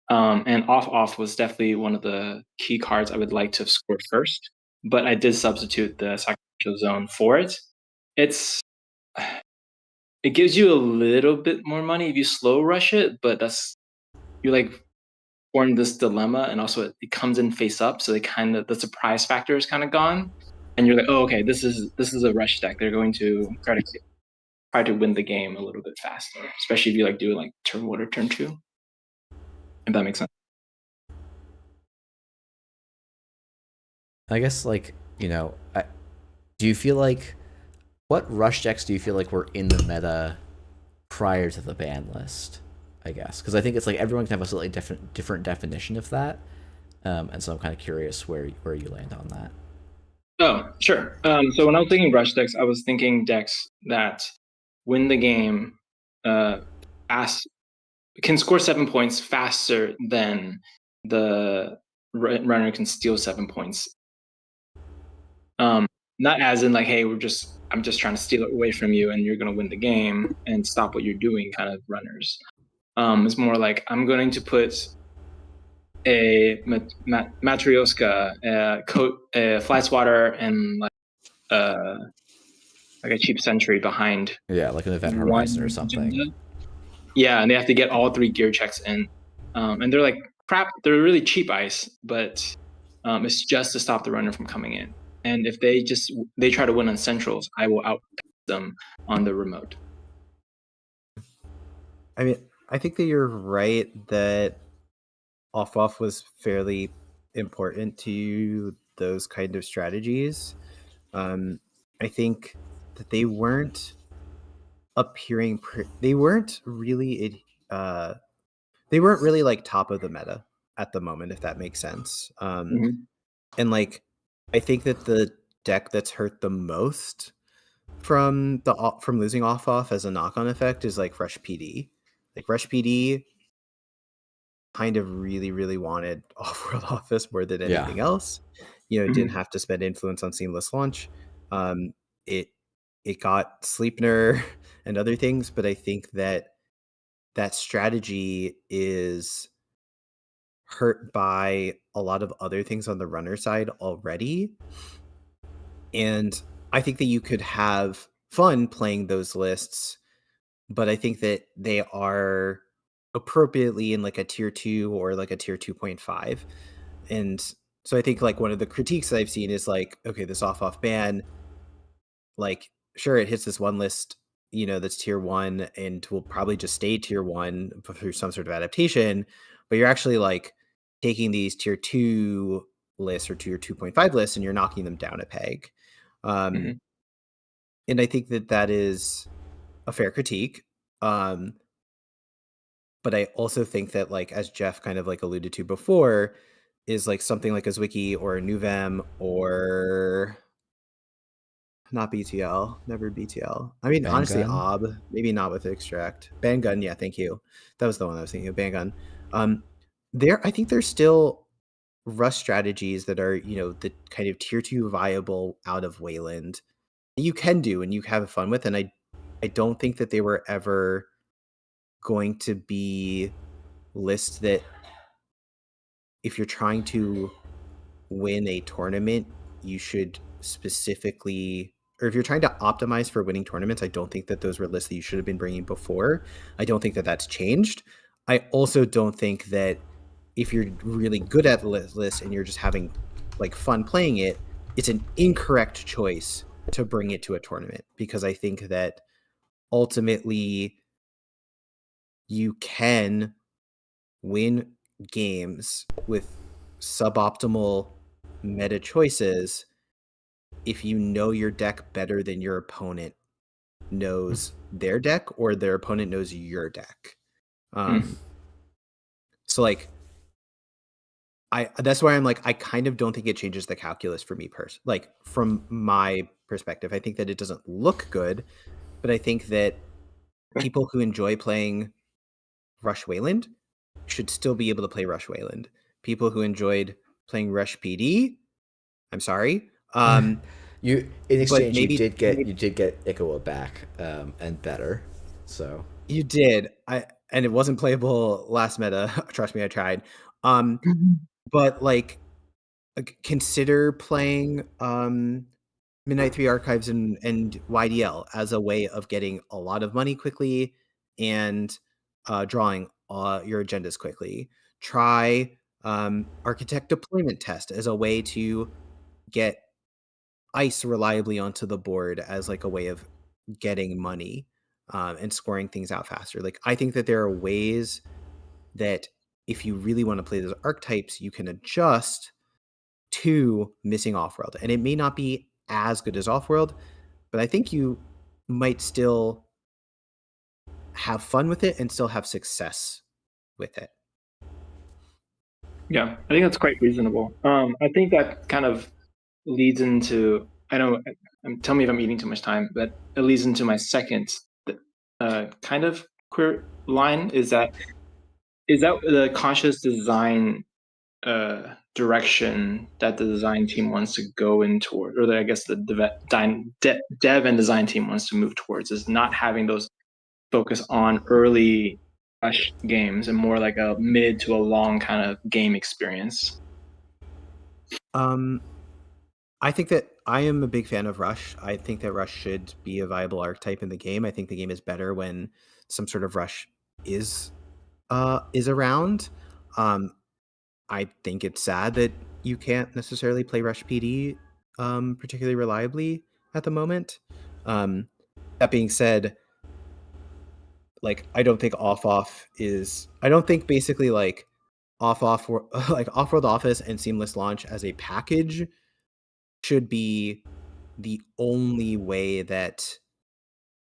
F: And off was definitely one of the key cards I would like to have scored first, but I did substitute the Sacrificial Zone for it. It gives you a little bit more money if you slow rush it, but you like form this dilemma, and also it comes in face up, so the surprise factor is kind of gone, and you're like, oh, okay, this is a rush deck. They're going to try to win the game a little bit faster, especially if you like do it like turn 1 or turn 2. If that makes sense.
B: I guess, like, do you feel like, what rush decks do you feel like were in the meta prior to the ban list? I guess because I think it's like everyone can have a slightly different definition of that, and so I'm kind of curious where you land on that.
F: Oh, sure. So when I was thinking rush decks, I was thinking decks that win the game can score 7 points faster than the runner can steal 7 points. Not as in like, hey, I'm just trying to steal it away from you and you're going to win the game and stop what you're doing kind of runners. It's more like I'm going to put a Matryoshka, a Fly Swatter, and like a cheap sentry behind.
B: Yeah, like an Event Horizon or something.
F: Agenda. Yeah, and they have to get all 3 gear checks in. And they're like crap. They're really cheap ice, but it's just to stop the runner from coming in. And if they try to win on centrals, I will out them on the remote.
C: I mean, I think that you're right that off was fairly important to those kind of strategies. I think that they weren't appearing. They weren't really like top of the meta at the moment, if that makes sense. And like, I think that the deck that's hurt the most from losing off as a knock-on effect is like Rush PD. Like Rush PD kind of really wanted Off-World Office more than anything else. Didn't have to spend influence on Seamless Launch. It got Sleipnir and other things, but I think that strategy is hurt by a lot of other things on the runner side already. And I think that you could have fun playing those lists, but I think that they are appropriately in like a tier 2 or like a tier 2.5. And so I think like one of the critiques that I've seen is like, okay, this off ban, like, sure, it hits this one list, that's tier 1 and will probably just stay tier 1 through some sort of adaptation, but you're actually like taking these tier 2 lists or tier 2.5 lists and you're knocking them down a peg. And I think that is a fair critique. But I also think that, like, as Jeff kind of like alluded to before, is like something like a Zwicky or a Nuvem or not BTL, never BTL. I mean, honestly, Ob, maybe not with Extract. Bandgun, yeah, thank you. That was the one I was thinking of, Bandgun. I think there's still rush strategies that are, the kind of tier 2 viable out of Wayland you can do and you have fun with, and I don't think that they were ever going to be lists that, if you're trying to win a tournament, you should specifically, or if you're trying to optimize for winning tournaments, I don't think that those were lists that you should have been bringing before. I don't think that that's changed. I also don't think that if you're really good at the list and you're just having like fun playing it, it's an incorrect choice to bring it to a tournament, because I think that ultimately you can win games with suboptimal meta choices if you know your deck better than your opponent knows their deck, or their opponent knows your deck. So like, that's why I'm like, I kind of don't think it changes the calculus for me like from my perspective. I think that it doesn't look good, but I think that people who enjoy playing Rush Wayland should still be able to play Rush Wayland. People who enjoyed playing Rush PD, I'm sorry.
B: You in exchange
C: maybe,
B: you did get Ikawa back and better. So
C: you did. And it wasn't playable last meta. Trust me, I tried. But like, consider playing Midnight 3 Archives and YDL as a way of getting a lot of money quickly and drawing your agendas quickly. Try Architect Deployment Test as a way to get ice reliably onto the board as like a way of getting money and scoring things out faster. Like, I think that there are ways that if you really want to play those archetypes, you can adjust to missing Offworld. And it may not be as good as Offworld, but I think you might still have fun with it and still have success with it.
F: Yeah, I think that's quite reasonable. I think that kind of leads into, I know, tell me if I'm eating too much time, but it leads into my second kind of queer line, is that the conscious design direction that the design team wants to go in toward, or I guess the dev and design team wants to move towards, is not having those focus on early rush games and more like a mid to a long kind of game experience.
C: I think that I am a big fan of Rush. I think that Rush should be a viable archetype in the game. I think the game is better when some sort of Rush is around. I think it's sad that you can't necessarily play Rush PD particularly reliably at the moment. That being said, like, I don't think I don't think basically like off like Off-World Office and Seamless Launch as a package should be the only way that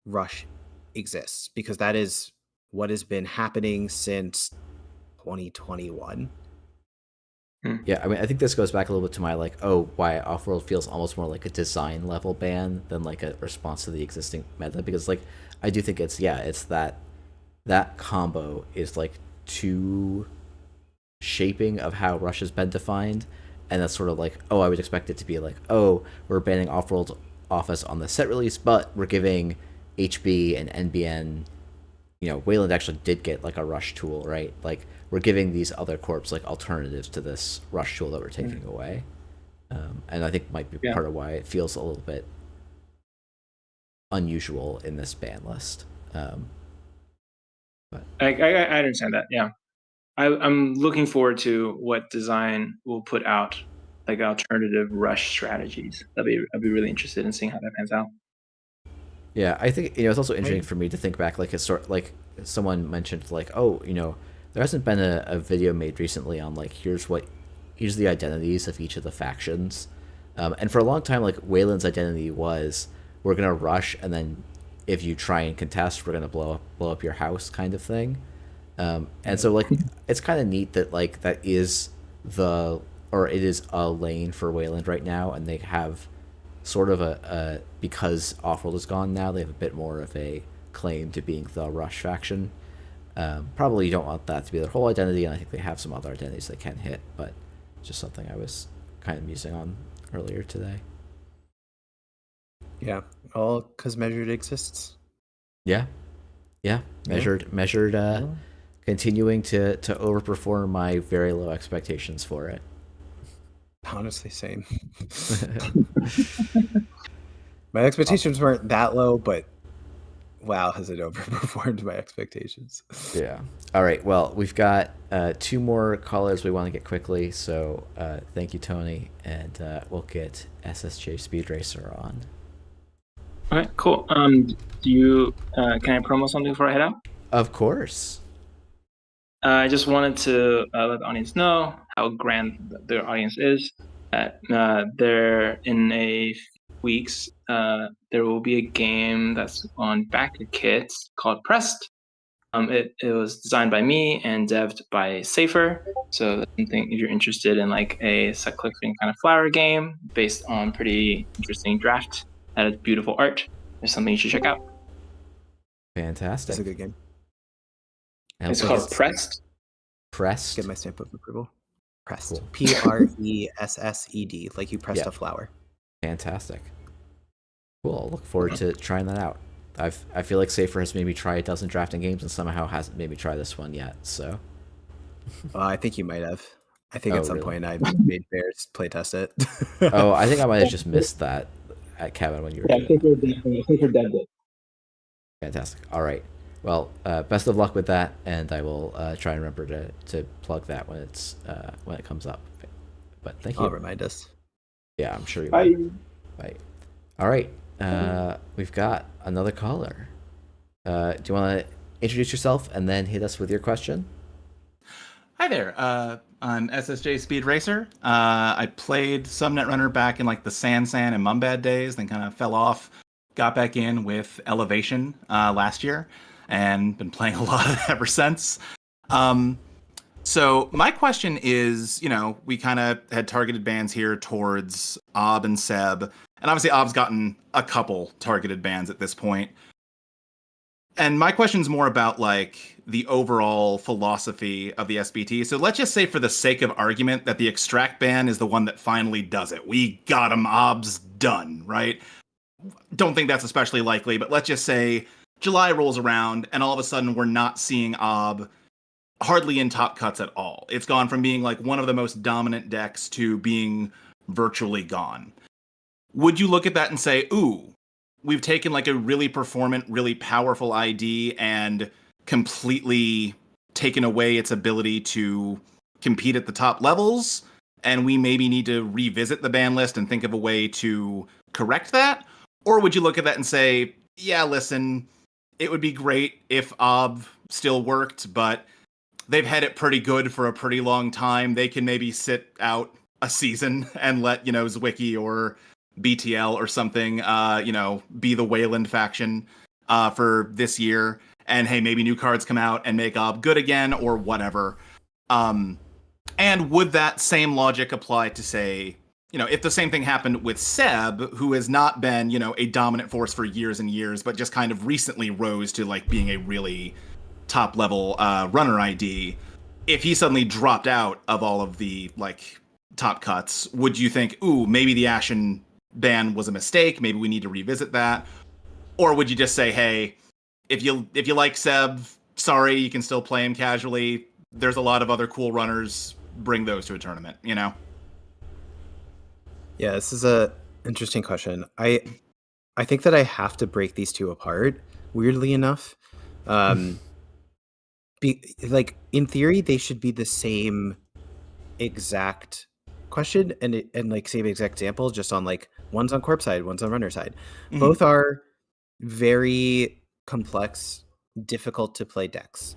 C: Rush exists, because that is what has been happening since 2021.
B: yeah, I mean, I think this goes back a little bit to my like, why Offworld feels almost more like a design level ban than like a response to the existing meta, because like I do think it's that combo is like too shaping of how Rush has been defined, and that's sort of like, I would expect it to be like, we're banning Offworld Office on the set release, but we're giving HB and NBN, Wayland actually did get like a Rush tool, right? Like, we're giving these other corps like alternatives to this Rush tool that we're taking away, and I think might be part of why it feels a little bit unusual in this ban list.
F: But I understand that. Yeah, I'm looking forward to what design will put out, like alternative Rush strategies. I'd be really interested in seeing how that pans out.
B: Yeah, I think it's also interesting for me to think back, like like someone mentioned, like, there hasn't been a video made recently on like here's the identities of each of the factions, and for a long time, like Wayland's identity was, we're gonna rush, and then if you try and contest, we're gonna blow up your house, kind of thing. And so like it's kind of neat that like it is a lane for Wayland right now, and they have sort of a because Offworld is gone now, they have a bit more of a claim to being the Rush faction. Probably you don't want that to be their whole identity, and I think they have some other identities they can hit, but just something I was kind of musing on earlier today.
C: Yeah, all because Measured exists.
B: Yeah. Yeah, measured. Continuing to overperform my very low expectations for it.
C: Honestly, same. My expectations weren't that low, but wow, has it overperformed my expectations?
B: Yeah. All right. Well, we've got 2 more callers we want to get quickly. So thank you, Tony, and we'll get SSJ Speed Racer on.
F: All right, cool. Do you can I promo something before I head out?
B: Of course.
F: I just wanted to let the audience know how grand their audience is. There in a few weeks, there will be a game that's on backer kits called Pressed. It was designed by me and devved by Safer. So that's something if you're interested in like a set collecting kind of flower game based on pretty interesting draft that has beautiful art, there's something you should check out.
B: Fantastic.
C: It's a good game.
F: It's called Pressed.
B: Pressed.
C: Get my stamp of approval. Pressed.
B: Cool.
C: Pressed. Like you pressed a flower.
B: Fantastic. Cool. I'll look forward to trying that out. I feel like Safer has made me try a dozen drafting games and somehow hasn't made me try this one yet. So.
C: I think you might have. I think at some point I made Bears playtest it.
B: Oh, I think I might have just missed that at Kevin when you were doing
F: I think you're dead.
B: Fantastic. All right. Well, best of luck with that, and I will try and remember to plug that when it comes up. But thank you.
C: I'll remind us.
B: Yeah, I'm sure you
F: Bye.
B: will. Bye. All right. We've got another caller. Do you want to introduce yourself and then hit us with your question?
G: Hi there. I'm SSJ Speed Racer. I played some Netrunner back in like the San and Mumbad days, then kind of fell off. Got back in with Elevation last year, and been playing a lot of it ever since. So my question is, we kind of had targeted bans here towards Ob and Seb, and obviously Ob's gotten a couple targeted bans at this point. And my question's more about like the overall philosophy of the SBT. So let's just say for the sake of argument that the extract ban is the one that finally does it. We got him, Ob's done, right? Don't think that's especially likely, but let's just say July rolls around and all of a sudden we're not seeing Ob hardly in top cuts at all. It's gone from being like one of the most dominant decks to being virtually gone. Would you look at that and say, ooh, we've taken like a really performant, really powerful ID and completely taken away its ability to compete at the top levels, and we maybe need to revisit the ban list and think of a way to correct that? Or would you look at that and say, yeah, listen, it would be great if Ob still worked, but they've had it pretty good for a pretty long time. They can maybe sit out a season and let, Zwicky or BTL or something, be the Wayland faction for this year. And hey, maybe new cards come out and make Ob good again or whatever. And would that same logic apply to, say, if the same thing happened with Seb, who has not been, a dominant force for years and years, but just kind of recently rose to like being a really top level runner ID. If he suddenly dropped out of all of the like top cuts, would you think, ooh, maybe the Ashen ban was a mistake? Maybe we need to revisit that? Or would you just say, hey, if you like Seb, sorry, you can still play him casually. There's a lot of other cool runners. Bring those to a tournament,
C: Yeah, this is a interesting question. I think that I have to break these two apart, weirdly enough. In theory, they should be the same exact question and like same exact example, just on like one's on corp side, one's on runner side. Mm-hmm. Both are very complex, difficult to play decks,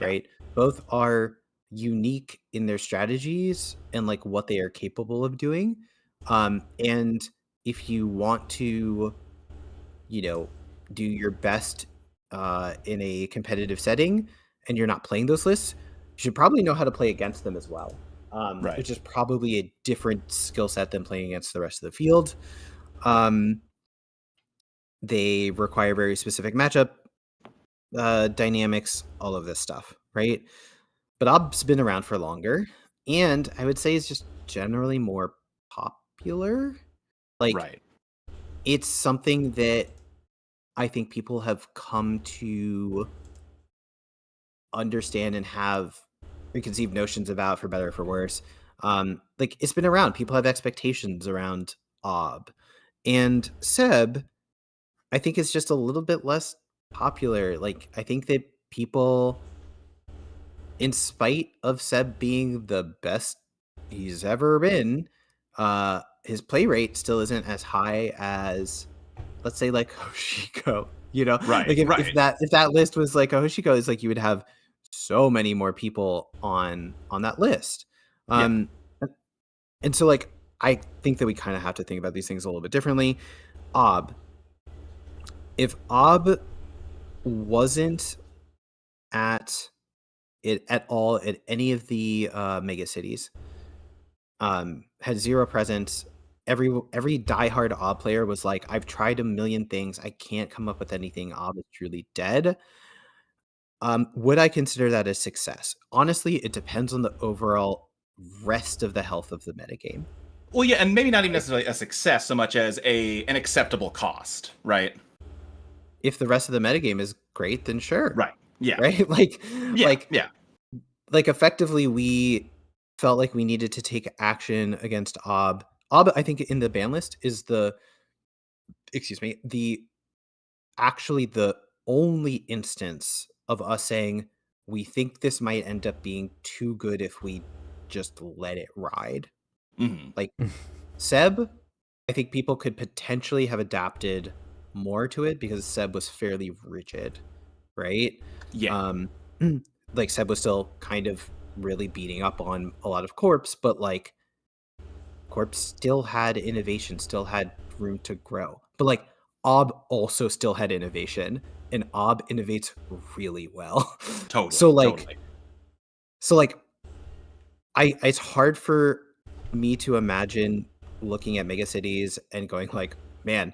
C: right? Both are unique in their strategies and like what they are capable of doing. And if you want to, do your best in a competitive setting and you're not playing those lists, you should probably know how to play against them as well. Which is probably a different skill set than playing against the rest of the field. They require very specific matchup dynamics, all of this stuff, right? But Ob's been around for longer, and I would say it's just generally more popular. It's something that I think people have come to understand and have preconceived notions about, for better or for worse. Like, it's been around. People have expectations around Ob. And Seb, I think, is just a little bit less popular. Like, I think that people, in spite of Seb being the best he's ever been, his play rate still isn't as high as, let's say, like Hoshiko. You know,
G: Right,
C: like
G: right.
C: if that list was like a Hoshiko, it's like you would have so many more people on that list. And so, like, I think that we kind of have to think about these things a little bit differently. Ob, if Ob wasn't at it at all at any of the mega cities, had zero presence, every diehard Ob player was like, I've tried a million things, I can't come up with anything, Ob is truly dead. Would I consider that a success? Honestly, it depends on the overall rest of the health of the metagame.
G: Well, yeah, and maybe not even necessarily a success so much as an acceptable cost, right?
C: If the rest of the metagame is great, then sure.
G: Right. Yeah.
C: Right? Like effectively, we felt like we needed to take action against Ob. Ob, I think, in the ban list is the only instance of us saying we think this might end up being too good if we just let it ride.
G: Mm-hmm.
C: Like, Seb, I think people could potentially have adapted more to it because Seb was fairly rigid, right?
G: Yeah.
C: Like, Seb was still kind of really beating up on a lot of Corpse, but like Corpse still had innovation, still had room to grow. But like Ob also still had innovation, and Ob innovates really well.
G: Totally.
C: So like it's hard for me to imagine looking at megacities and going like, man,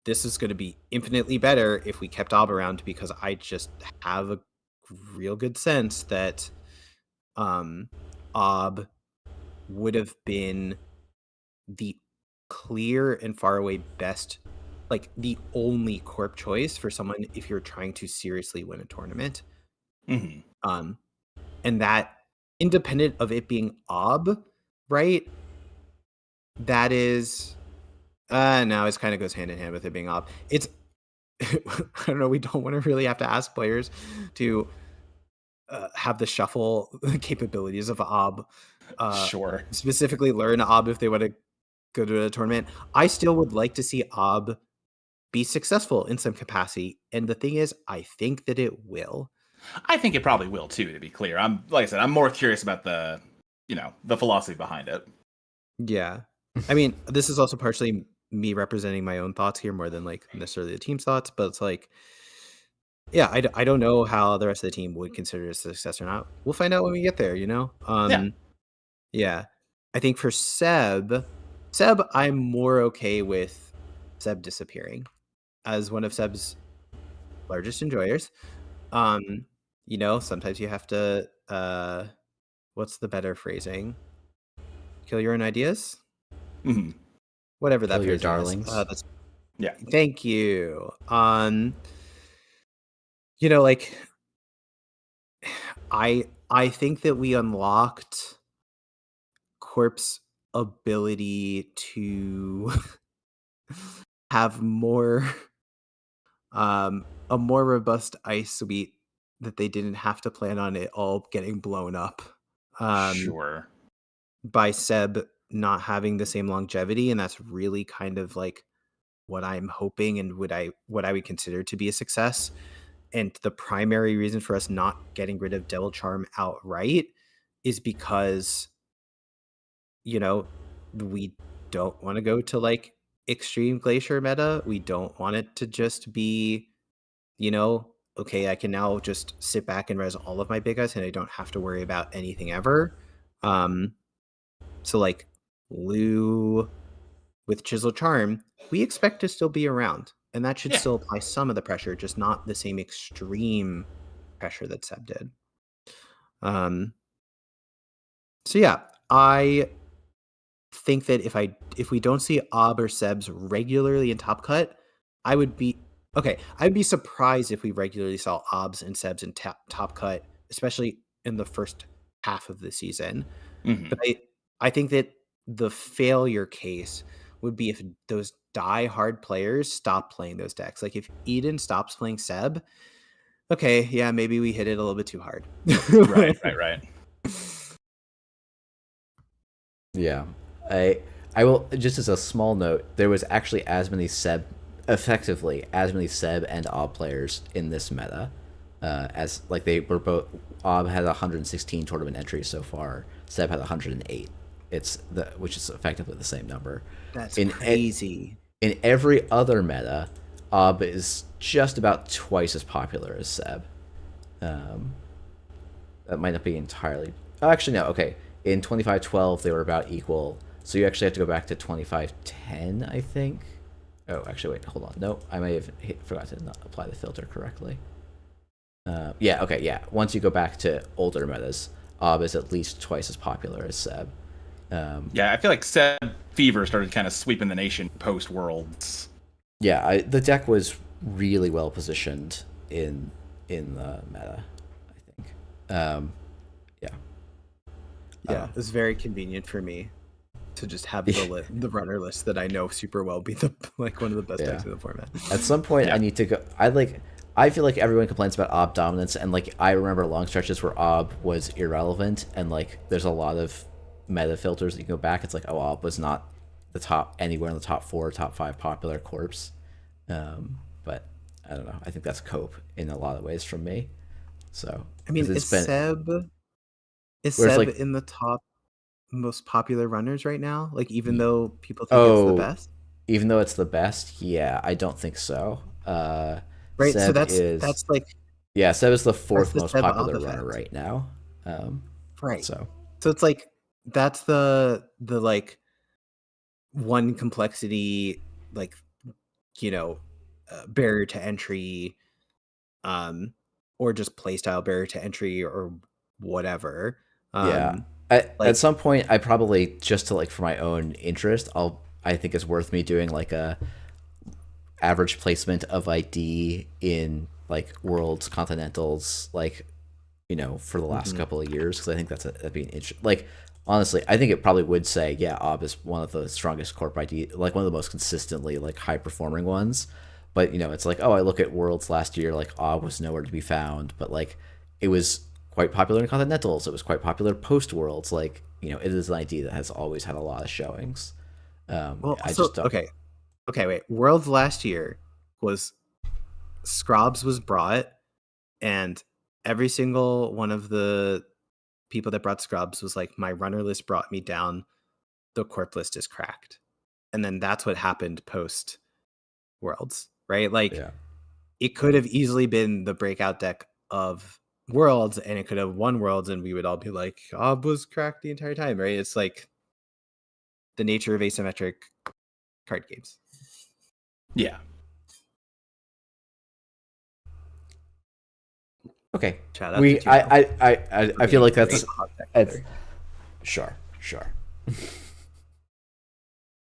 C: this is going to be infinitely better if we kept Ob around, because I just have a real good sense that Ob would have been the clear and far away best, like the only corp choice for someone if you're trying to seriously win a tournament.
G: Mm-hmm.
C: And that, independent of it being Ob, right? That is no, it kind of goes hand in hand with it being Ob. It's I don't know, we don't want to really have to ask players to have the shuffle capabilities of Ob.
G: Sure.
C: Specifically learn Ob if they want to go to a tournament. I still would like to see Ob be successful in some capacity. And the thing is, I think that it will.
G: I think it probably will too, to be clear. I'm more curious about the philosophy behind it.
C: Yeah. I mean, this is also partially me representing my own thoughts here more than like necessarily the team's thoughts, but it's like, yeah, I don't know how the rest of the team would consider it a success or not. We'll find out when we get there, you know? Yeah. I think for Seb, I'm more okay with Seb disappearing as one of Seb's largest enjoyers. You know, sometimes you have to what's the better phrasing? Kill your own ideas?
G: Mm-hmm.
C: Whatever that
B: Kill your
C: phrasing
B: darlings.
C: is.
G: Yeah.
C: Thank you. You know, like I think that we unlocked Corp's ability to have more a more robust ice suite that they didn't have to plan on it all getting blown up.
G: Sure.
C: By Seb not having the same longevity, and that's really kind of like what I'm hoping and what I would consider to be a success. And the primary reason for us not getting rid of Devil Charm outright is because, you know, we don't want to go to like extreme glacier meta. We don't want it to just be, you know, okay, I can now just sit back and res all of my big guys and I don't have to worry about anything ever. So like Lou with Chisel Charm, we expect to still be around, and that should still apply some of the pressure, just not the same extreme pressure that Seb did. So yeah, I think that if we don't see Ob or Sebs regularly in Top Cut, I'd be surprised if we regularly saw Obs and Sebs in Top Cut especially in the first half of the season.
G: Mhm.
C: But I think that the failure case would be if those die-hard players stop playing those decks. Like if Eden stops playing Seb, okay, yeah, maybe we hit it a little bit too hard.
G: Right.
B: Yeah, I will, just as a small note, there was actually as many Seb and Ob players in this meta, as like they were both. Ob had 116 tournament entries so far. Seb had 108. Which is effectively the same number.
C: That's crazy.
B: In every other meta, Ob is just about twice as popular as Seb. That might not be entirely. Oh, actually, no. Okay, in 2512 they were about equal. So you actually have to go back to 2510, I think. Oh, actually, wait, hold on. No, I may have forgot to not apply the filter correctly. Yeah, okay, yeah. Once you go back to older metas, Ob is at least twice as popular as Seb.
G: Yeah, I feel like Seb Fever started kind of sweeping the nation post Worlds.
B: Yeah, the deck was really well positioned in the meta, I think.
C: Yeah, it was very convenient for me to just have the runner list that I know super well be one of the best decks in the format.
B: At some point, I need to go. I feel like everyone complains about Ob dominance, and like I remember long stretches where Ob was irrelevant, and like there's a lot of meta filters that you can go back. It's like, oh, Ob was not anywhere in the top 4, top 5 popular corps. But I don't know. I think that's cope in a lot of ways from me. So
C: I mean, is Seb in the top most popular runners right now? Like, even though people think it's the best?
B: Even though it's the best, yeah, I don't think so.
C: Right,
B: Seb
C: so that's like...
B: Yeah, Seb is the 4th most
C: Seb
B: popular
C: Ob
B: runner
C: effect.
B: right now.
C: Right.
B: So
C: it's like, that's the like, one complexity, like, barrier to entry, or just playstyle barrier to entry or whatever.
B: Yeah. At some point, I probably, just to like for my own interest, I think it's worth me doing like a average placement of ID in like Worlds, Continentals, like, for the last couple of years, because I think that'd be an interesting. Like, honestly, I think it probably would say, yeah, Ob is one of the strongest corp ID, like one of the most consistently like high performing ones. But it's like, oh, I look at Worlds last year, like Ob was nowhere to be found, but like it was quite popular in Continentals. It was quite popular post Worlds. Like, it is an ID that has always had a lot of showings. I just don't.
C: Okay, wait. Worlds last year was Scrobs was brought, and every single one of the people that brought Scrubs was like, my runner list brought me down. The corp list is cracked. And then that's what happened post Worlds, right? Like, it could have easily been the breakout deck of Worlds, and it could have won Worlds, and we would all be like, Ob was cracked the entire time, right? It's like the nature of asymmetric card games.
G: Yeah.
B: Okay.
C: I
B: feel like that's sure.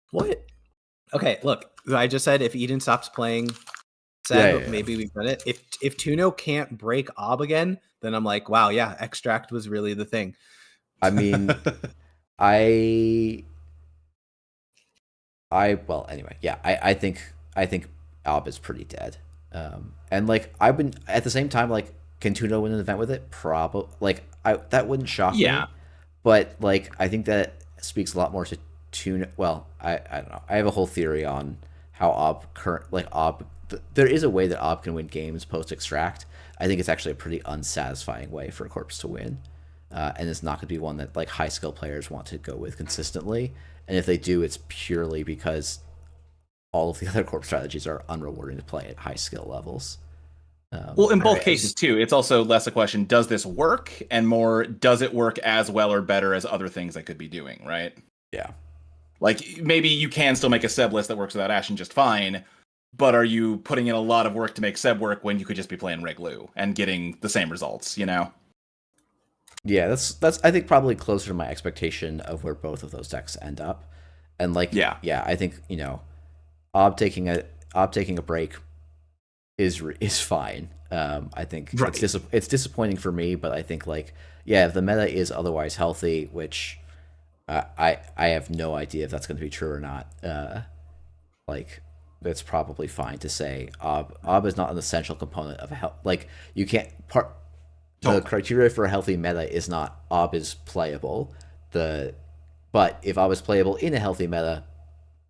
C: What? Okay, look. I just said if Eden stops playing Seb, maybe we've done it. If Tuno can't break Ob again, then I'm like, wow, yeah, Extract was really the thing.
B: I mean, well, anyway, yeah, I think Ob is pretty dead. And like I've been at the same time, like, can Tuno win an event with it? Probably. Like, that wouldn't shock me. But like I think that speaks a lot more to Tuno. Well, I don't know. I have a whole theory on how Ob there is a way that Ob can win games post Extract. I think it's actually a pretty unsatisfying way for a corpse to win. And it's not going to be one that like high skill players want to go with consistently. And if they do, it's purely because all of the other corp strategies are unrewarding to play at high skill levels.
G: Well, in both cases too, it's also less a question, does this work, and more, does it work as well or better as other things I could be doing, right?
B: Yeah.
G: Like, maybe you can still make a Seb list that works without Ashen just fine, but are you putting in a lot of work to make Seb work when you could just be playing Reglu and getting the same results, Yeah,
B: that's I think probably closer to my expectation of where both of those decks end up. And like, I think, Ob taking a break is fine. I think
C: Right.
B: it's disappointing for me, but I think like if the meta is otherwise healthy, which I have no idea if that's going to be true or not. Like that's probably fine to say. Ob is not an essential component of a health. Like you can't part. The
G: Totally.
B: criteria for a healthy meta is not Ob is playable. But if Ob is playable in a healthy meta,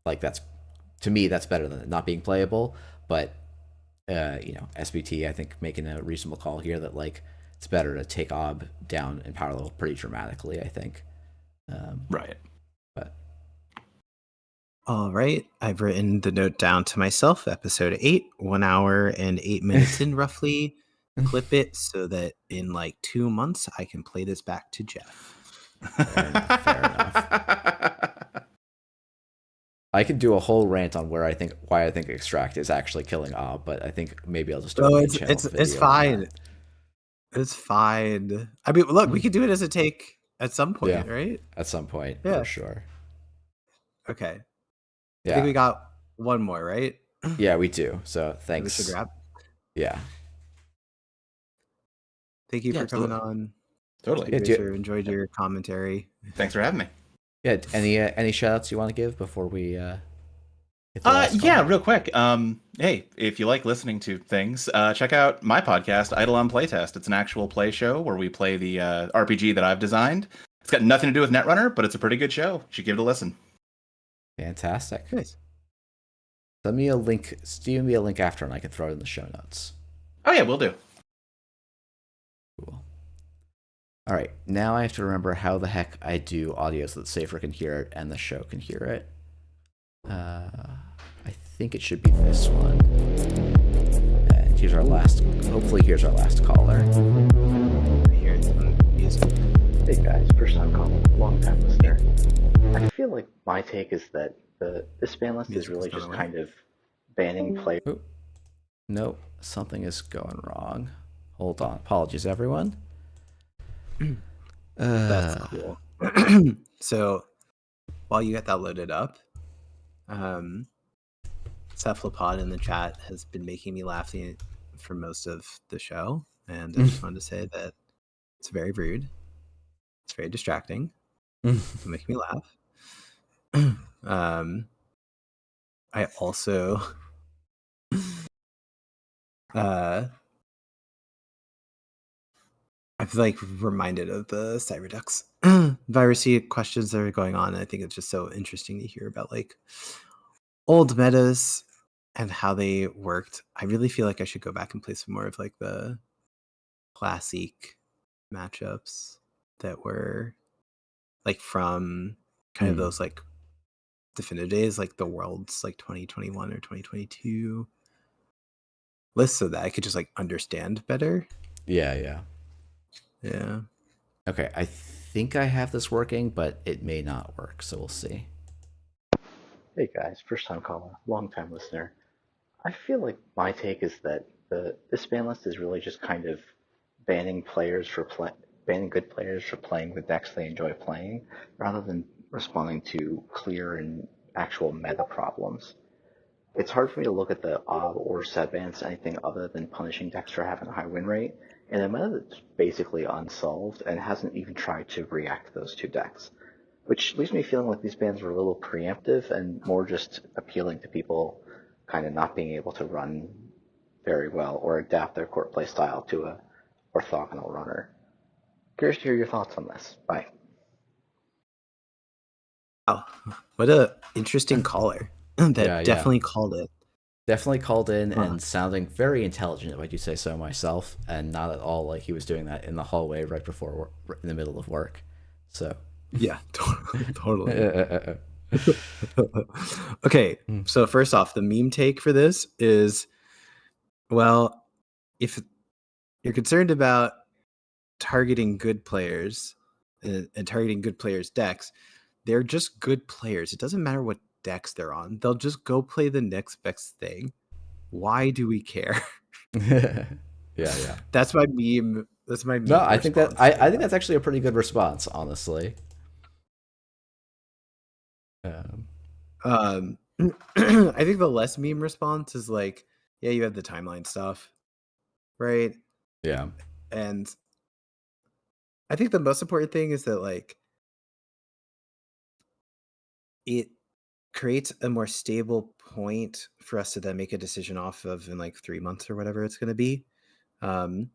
B: like that's to me that's better than it not being playable. But SBT I think making a reasonable call here that like it's better to take Ob down in power level pretty dramatically. I think.
G: Right.
B: But
C: All right. I've written the note down to myself. Episode 8, 1 hour and 8 minutes in roughly. Clip it so that in like 2 months I can play this back to Jeff.
B: Fair enough. I could do a whole rant on why I think Extract is actually killing Ob, but I think maybe I'll just do a main channel video
C: it's
B: on
C: fine.
B: that.
C: It's fine. I mean, look, we could do it as a take at some point,
B: Yeah.
C: right?
B: At some point,
C: Yeah.
B: for sure.
C: Okay. I
B: Yeah,
C: think we got one more, right?
B: yeah, we do. So
C: We
B: thanks.
C: should wrap.
B: Yeah,
C: Thank you
G: Yeah,
C: for coming
G: absolutely.
C: on.
G: Totally.
B: Yeah,
C: Enjoyed your commentary.
G: Thanks for having me.
B: yeah. Any shout outs you want to give before we hit the last
G: Yeah,
B: call?
G: real quick. Hey, if you like listening to things, check out my podcast, Eidolon Playtest. It's an actual play show where we play the RPG that I've designed. It's got nothing to do with Netrunner, but it's a pretty good show. You should give it a listen.
B: Fantastic.
C: Nice.
B: Send me a link after, and I can throw it in the show notes.
G: Oh yeah, we'll do.
B: Cool. All right, now I have to remember how the heck I do audio so that Safer can hear it and the show can hear it. I think it should be this one. And here's our last. Hopefully, here's our last caller.
C: Here's some music.
H: Hey guys, first time caller, long time listener. I feel like my take is that this ban list is
C: Music
H: really
C: has gone
H: just
C: away.
H: kind of banning players.
B: Oh, nope, something is going wrong. Hold on. Apologies, everyone.
C: That's cool. So while you get that loaded up, Cephalopod in the chat has been making me laugh for most of the show, and I just wanted to say that it's very rude. It's very distracting. It's making me laugh. I also I've like reminded of the Cyberducks virusy questions that are going on. And I think it's just so interesting to hear about like old metas and how they worked. I really feel like I should go back and play some more of like the classic matchups that were like from kind of those like definitive days, like the Worlds like 2021 or 2022 lists, so that I could just like understand better.
B: Yeah.
C: Yeah.
B: Okay, I think I have this working, but it may not work, so we'll see.
H: Hey guys, first time caller, long time listener. I feel like my take is that this ban list is really just kind of banning good players for playing the decks they enjoy playing, rather than responding to clear and actual meta problems. It's hard for me to look at the Ob or Seb bans as anything other than punishing decks for having a high win rate, and a meta that's basically unsolved and hasn't even tried to react to those two decks. Which leaves me feeling like these bans were a little preemptive and more just appealing to people kind of not being able to run very well or adapt their court play style to a orthogonal runner. Curious to hear your thoughts on this. Bye.
C: Wow, what a interesting caller that
B: Yeah.
C: definitely called it.
B: Definitely called in and sounding very intelligent, if I do say so myself, and not at all like he was doing that in the hallway right before work, in the middle of work. So
C: Yeah, totally. Okay, so first off, the meme take for this is, well, if you're concerned about targeting good players and targeting good players' decks, they're just good players. It doesn't matter what decks they're on. They'll just go play the next best thing. Why do we care?
B: yeah.
C: That's my meme. That's my meme.
B: No, I think that
C: response.
B: I think that's actually a pretty good response, honestly.
C: I think the less meme response is like, yeah, you have the timeline stuff. right?
B: Yeah.
C: And I think the most important thing is that like it creates a more stable point for us to then make a decision off of in like 3 months or whatever it's going to be. Um,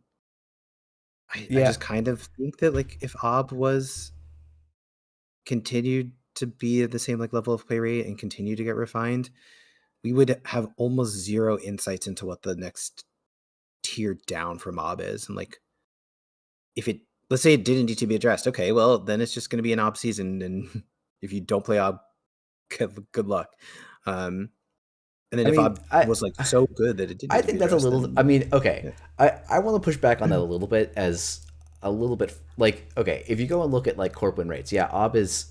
C: I
B: Yeah.
C: just kind of think that like if Ob was continued to be at the same like level of play rate and continue to get refined, we would have almost zero insights into what the next tier down from Ob is. And like if it, let's say it didn't need to be addressed, okay, well then it's just going to be an Ob season, and if you don't play Ob, good luck. And then
B: I
C: if
B: mean,
C: Ob was like so good that it didn't
B: I
C: need to be
B: think that's a
C: addressed,
B: little.
C: then
B: I mean, okay,
C: yeah.
B: I want to push back on that a little bit, as a little bit like, okay, if you go and look at like corp win rates, yeah, Ob is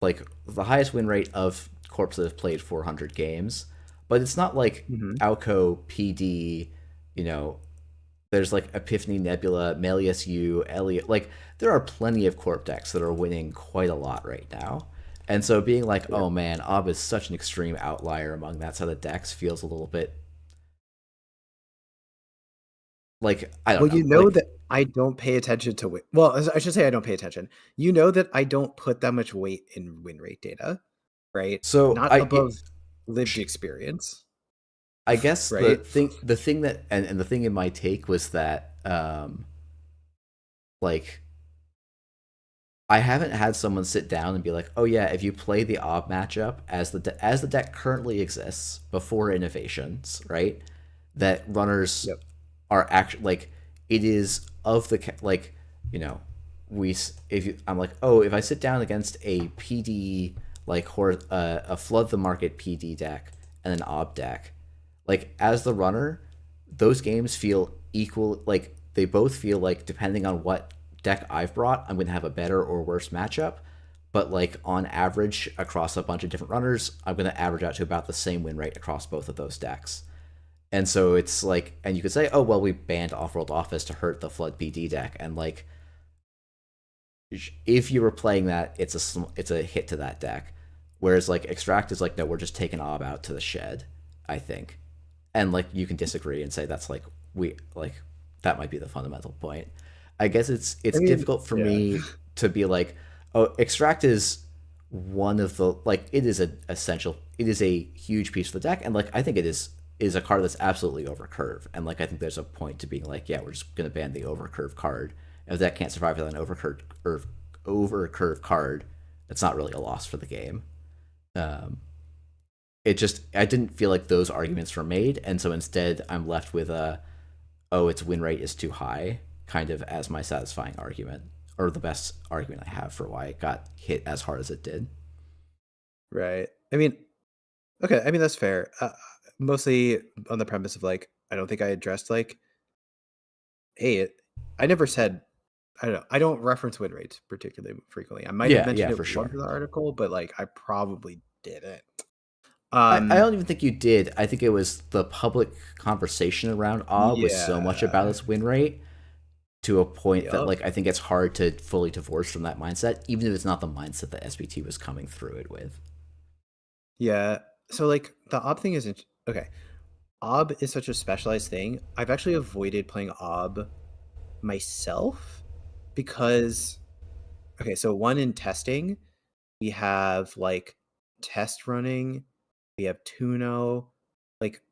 B: like the highest win rate of corps that have played 400 games, but it's not like
C: Mhm.
B: Alco, PD, you know, there's like Epiphany, Nebula, Melius U, Elliot. Like there are plenty of corp decks that are winning quite a lot right now. And so being like,
C: Yeah.
B: oh man, Ob is such an extreme outlier among that set of decks feels a little bit like, I don't
C: Well,
B: know.
C: you know
B: Like,
C: that I don't pay attention to win. Well, I should say I don't pay attention. You know that I don't put that much weight in win rate data, right?
B: so
C: Not above lived experience,
B: I guess
C: right?
B: the thing that and the thing in my take was that like I haven't had someone sit down and be like, "Oh yeah, if you play the Ob matchup as as the deck currently exists before innovations, right? That runners
C: Yep.
B: are actually like it is of the like you know we if you, I'm like, oh, if I sit down against a PD like a flood the market PD deck and an Ob deck, like as the runner, those games feel equal. Like they both feel like depending on what deck I've brought, I'm going to have a better or worse matchup. But like on average across a bunch of different runners, I'm going to average out to about the same win rate across both of those decks. And so it's like, and you could say, oh well, we banned Off-World Office to hurt the Flood BD deck, and like, if you were playing that, it's a hit to that deck. Whereas like Extract is like, no, we're just taking Ob out to the shed, I think. And like you can disagree and say that's like we like that might be the fundamental point. I guess
C: I
B: it's
C: mean,
B: difficult for
C: yeah.
B: me to be like, oh, Extract is one of the like it is an essential, it is a huge piece of the deck, and like I think it is a card that's absolutely over curve, and like I think there's a point to being like, yeah, we're just gonna ban the over curve card. If that can't survive with an over curve card, it's not really a loss for the game. Um, it just I didn't feel like those arguments were made, and so instead I'm left with a oh, its win rate is too high kind of as my satisfying argument, or the best argument I have for why it got hit as hard as it did.
C: Right. I mean, okay. I mean, that's fair. Mostly on the premise of like, I don't think I addressed like, hey, I never said, I don't know. I don't reference win rates particularly frequently. I might have mentioned
B: Yeah,
C: it
B: for
C: once
B: sure.
C: in the article, but like, I probably didn't.
B: I don't even think you did. I think it was the public conversation around Ob was so much about
C: Yeah.
B: its win rate to a point that
C: Yep.
B: like I think it's hard to fully divorce from that mindset, even if it's not the mindset that SBT was coming through it with.
C: Yeah. So like the Ob thing isn't okay. Ob is such a specialized thing. I've actually avoided playing Ob myself because okay, so one in testing, we have like test running, we have Tuno, like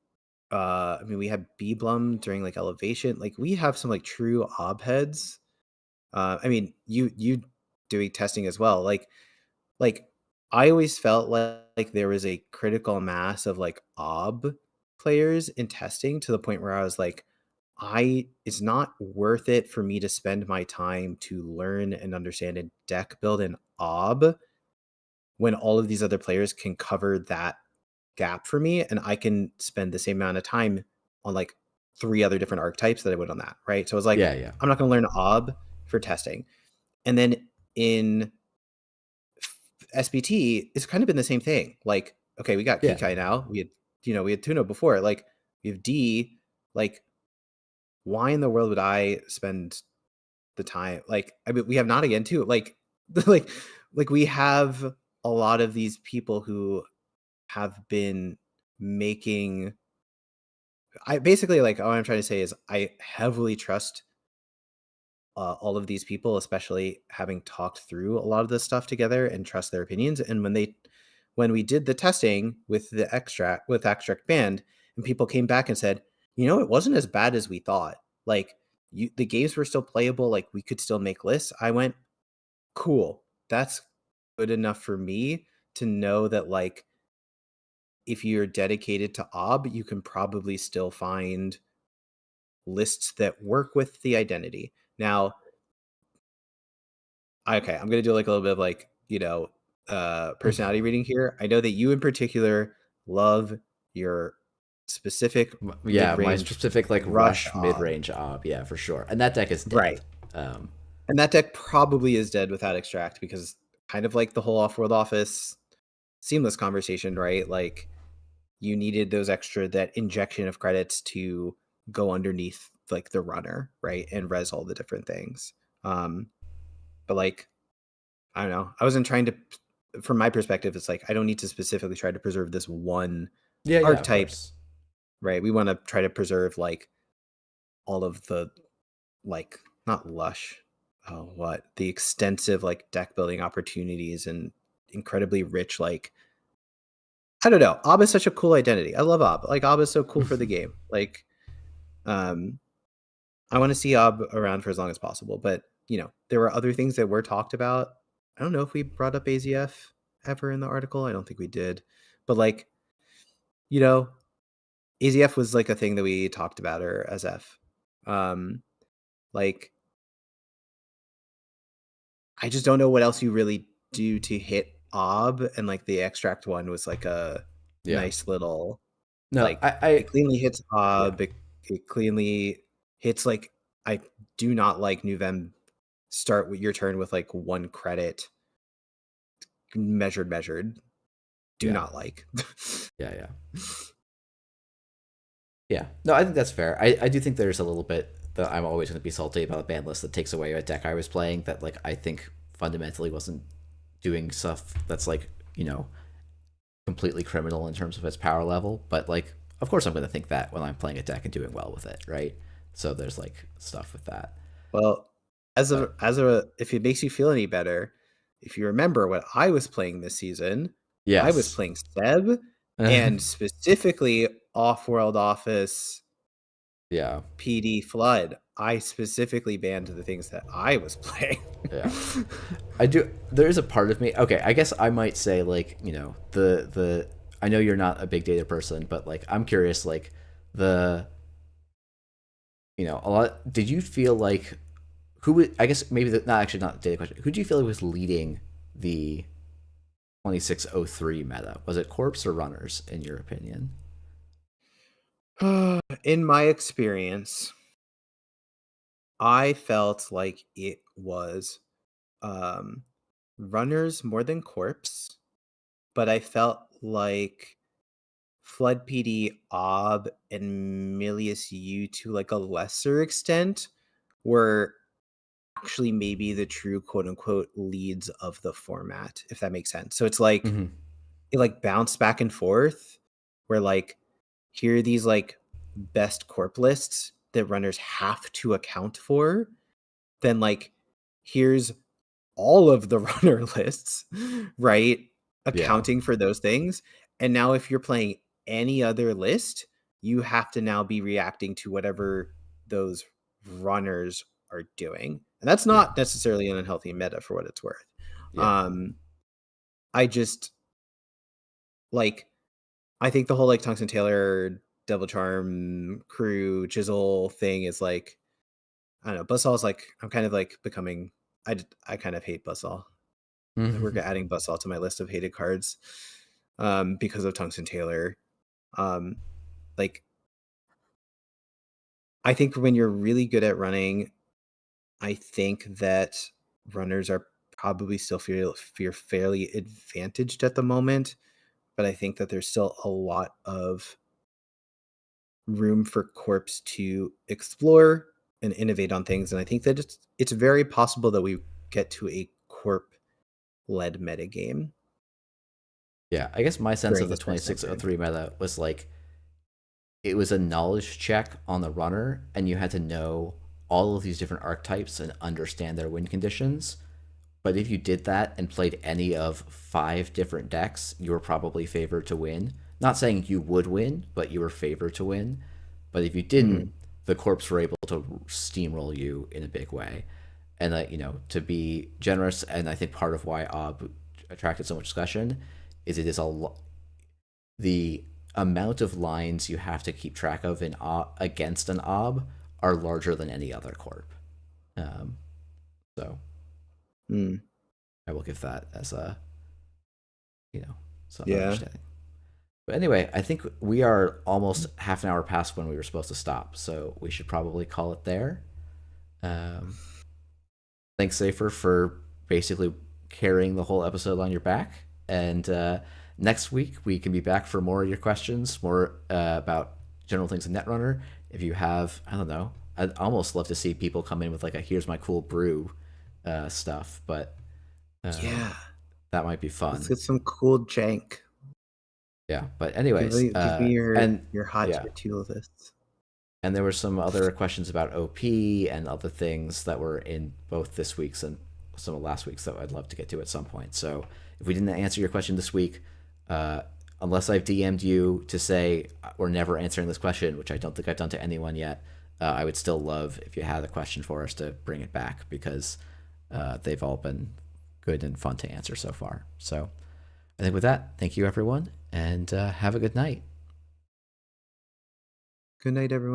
C: I mean we have Beeblum during like elevation. Like we have some like true Ob heads. I mean you doing testing as well. Like I always felt like there was a critical mass of like Ob players in testing to the point where I was like, it's not worth it for me to spend my time to learn and understand a deck build in Ob when all of these other players can cover that gap for me, and I can spend the same amount of time on like 3 other different archetypes that I would on that, right? So I was like,
B: Yeah.
C: I'm not going to learn Ob for testing. And then in SBT, it's kind of been the same thing. Like, okay, we got
B: Yeah.
C: Kikai now. We had Tuno before. Like, we have D. Like, why in the world would I spend the time? Like, I mean, we have not again too. Like, like, like we have a lot of these people who have been making I basically like what I'm trying to say is I heavily trust all of these people, especially having talked through a lot of this stuff together, and trust their opinions. And when we did the testing with the extract band, and people came back and said, it wasn't as bad as we thought. Like the games were still playable. Like we could still make lists. I went, cool. That's good enough for me to know that like if you're dedicated to OB, you can probably still find lists that work with the identity. Now, okay, I'm gonna do like a little bit of like, personality reading here. I know that you in particular love your specific
B: My
C: mid-range
B: specific like rush mid-range ob, yeah, for sure. And that deck is dead.
C: Right. And that deck probably is dead without extract, because kind of like the whole off-world office seamless conversation, right? Like you needed that injection of credits to go underneath like the runner, right? And res all the different things. But like, I don't know. I wasn't trying to, from my perspective, it's like, I don't need to specifically try to preserve this one archetype, right? We want to try to preserve like all of the, like, not lush, the extensive like deck building opportunities and incredibly rich, like, I don't know. Ob is such a cool identity. I love Ob. Like Ob is so cool for the game. Like, I want to see Ob around for as long as possible. But there were other things that were talked about. I don't know if we brought up AZF ever in the article. I don't think we did. But like, AZF was like a thing that we talked about, or SF. Like, I just don't know what else you really do to hit Ob, and like the extract one was like a nice little.
B: No,
C: like it cleanly hits Ob. It cleanly hits like, I do not like Nuvem start with your turn with like one credit measured. Do not like.
B: Yeah. No, I think that's fair. I do think there's a little bit that I'm always going to be salty about a ban list that takes away a deck I was playing that like I think fundamentally wasn't doing stuff that's like, completely criminal in terms of its power level. But like, of course I'm going to think that when I'm playing a deck and doing well with it, right? So there's like stuff with that.
C: Well, if it makes you feel any better, if you remember what I was playing this season, I was playing Seb, and specifically Off-World Office, PD Flood. I specifically banned the things that I was playing.
B: I do. There is a part of me. Okay, I guess I might say like, the I know you're not a big data person, but like I'm curious, like a lot. Did you feel like I guess maybe not the data question. Who do you feel like was leading the 2603 meta? Was it Corpse or Runners, in your opinion?
C: In my experience, I felt like it was Runners more than Corpse, but I felt like Flood PD, Ob, and Milius U to like a lesser extent were actually maybe the true quote unquote leads of the format, if that makes sense. So it's like it like bounced back and forth, where like here are these like best corp lists that runners have to account for, then like here's all of the runner lists, right, accounting for those things. And now if you're playing any other list, you have to now be reacting to whatever those runners are doing, and that's not necessarily an unhealthy meta for what it's worth. I just like, I think the whole like Tungsten Taylor, Devil Charm, Crew, Chisel thing is like, I don't know. Buzzsaw is like, I'm kind of like becoming, I kind of hate Buzzsaw. We're adding Buzzsaw to my list of hated cards because of Tungsten Taylor. Like, I think when you're really good at running, I think that runners are probably still feel fairly advantaged at the moment, but I think that there's still a lot of room for Corpse to explore and innovate on things. And I think that it's very possible that we get to a Corp-led metagame.
B: Yeah, I guess my sense of the 2603 meta was like, it was a knowledge check on the runner, and you had to know all of these different archetypes and understand their win conditions. But if you did that and played any of 5 different decks, you were probably favored to win. Not saying you would win, but you were favored to win. But if you didn't, the corps were able to steamroll you in a big way. And to be generous, and I think part of why OB attracted so much discussion is it is the amount of lines you have to keep track of in against an OB are larger than any other corp. So I will give that as a some understanding. But anyway, I think we are almost half an hour past when we were supposed to stop, so we should probably call it there. Thanks, Safer, for basically carrying the whole episode on your back. And next week, we can be back for more of your questions, more about general things in Netrunner. If you have, I don't know, I'd almost love to see people come in with like a here's my cool brew stuff, but
C: yeah,
B: that might be fun.
C: Let's get some cool jank.
B: Yeah, but anyways,
C: give me your hot tier 2 lists.
B: And there were some other questions about OP and other things that were in both this week's and some of last week's that I'd love to get to at some point. So if we didn't answer your question this week, unless I've DM'd you to say we're never answering this question, which I don't think I've done to anyone yet, I would still love if you had a question for us to bring it back, because they've all been good and fun to answer so far. So I think with that, thank you everyone, and have a good night.
C: Good night, everyone.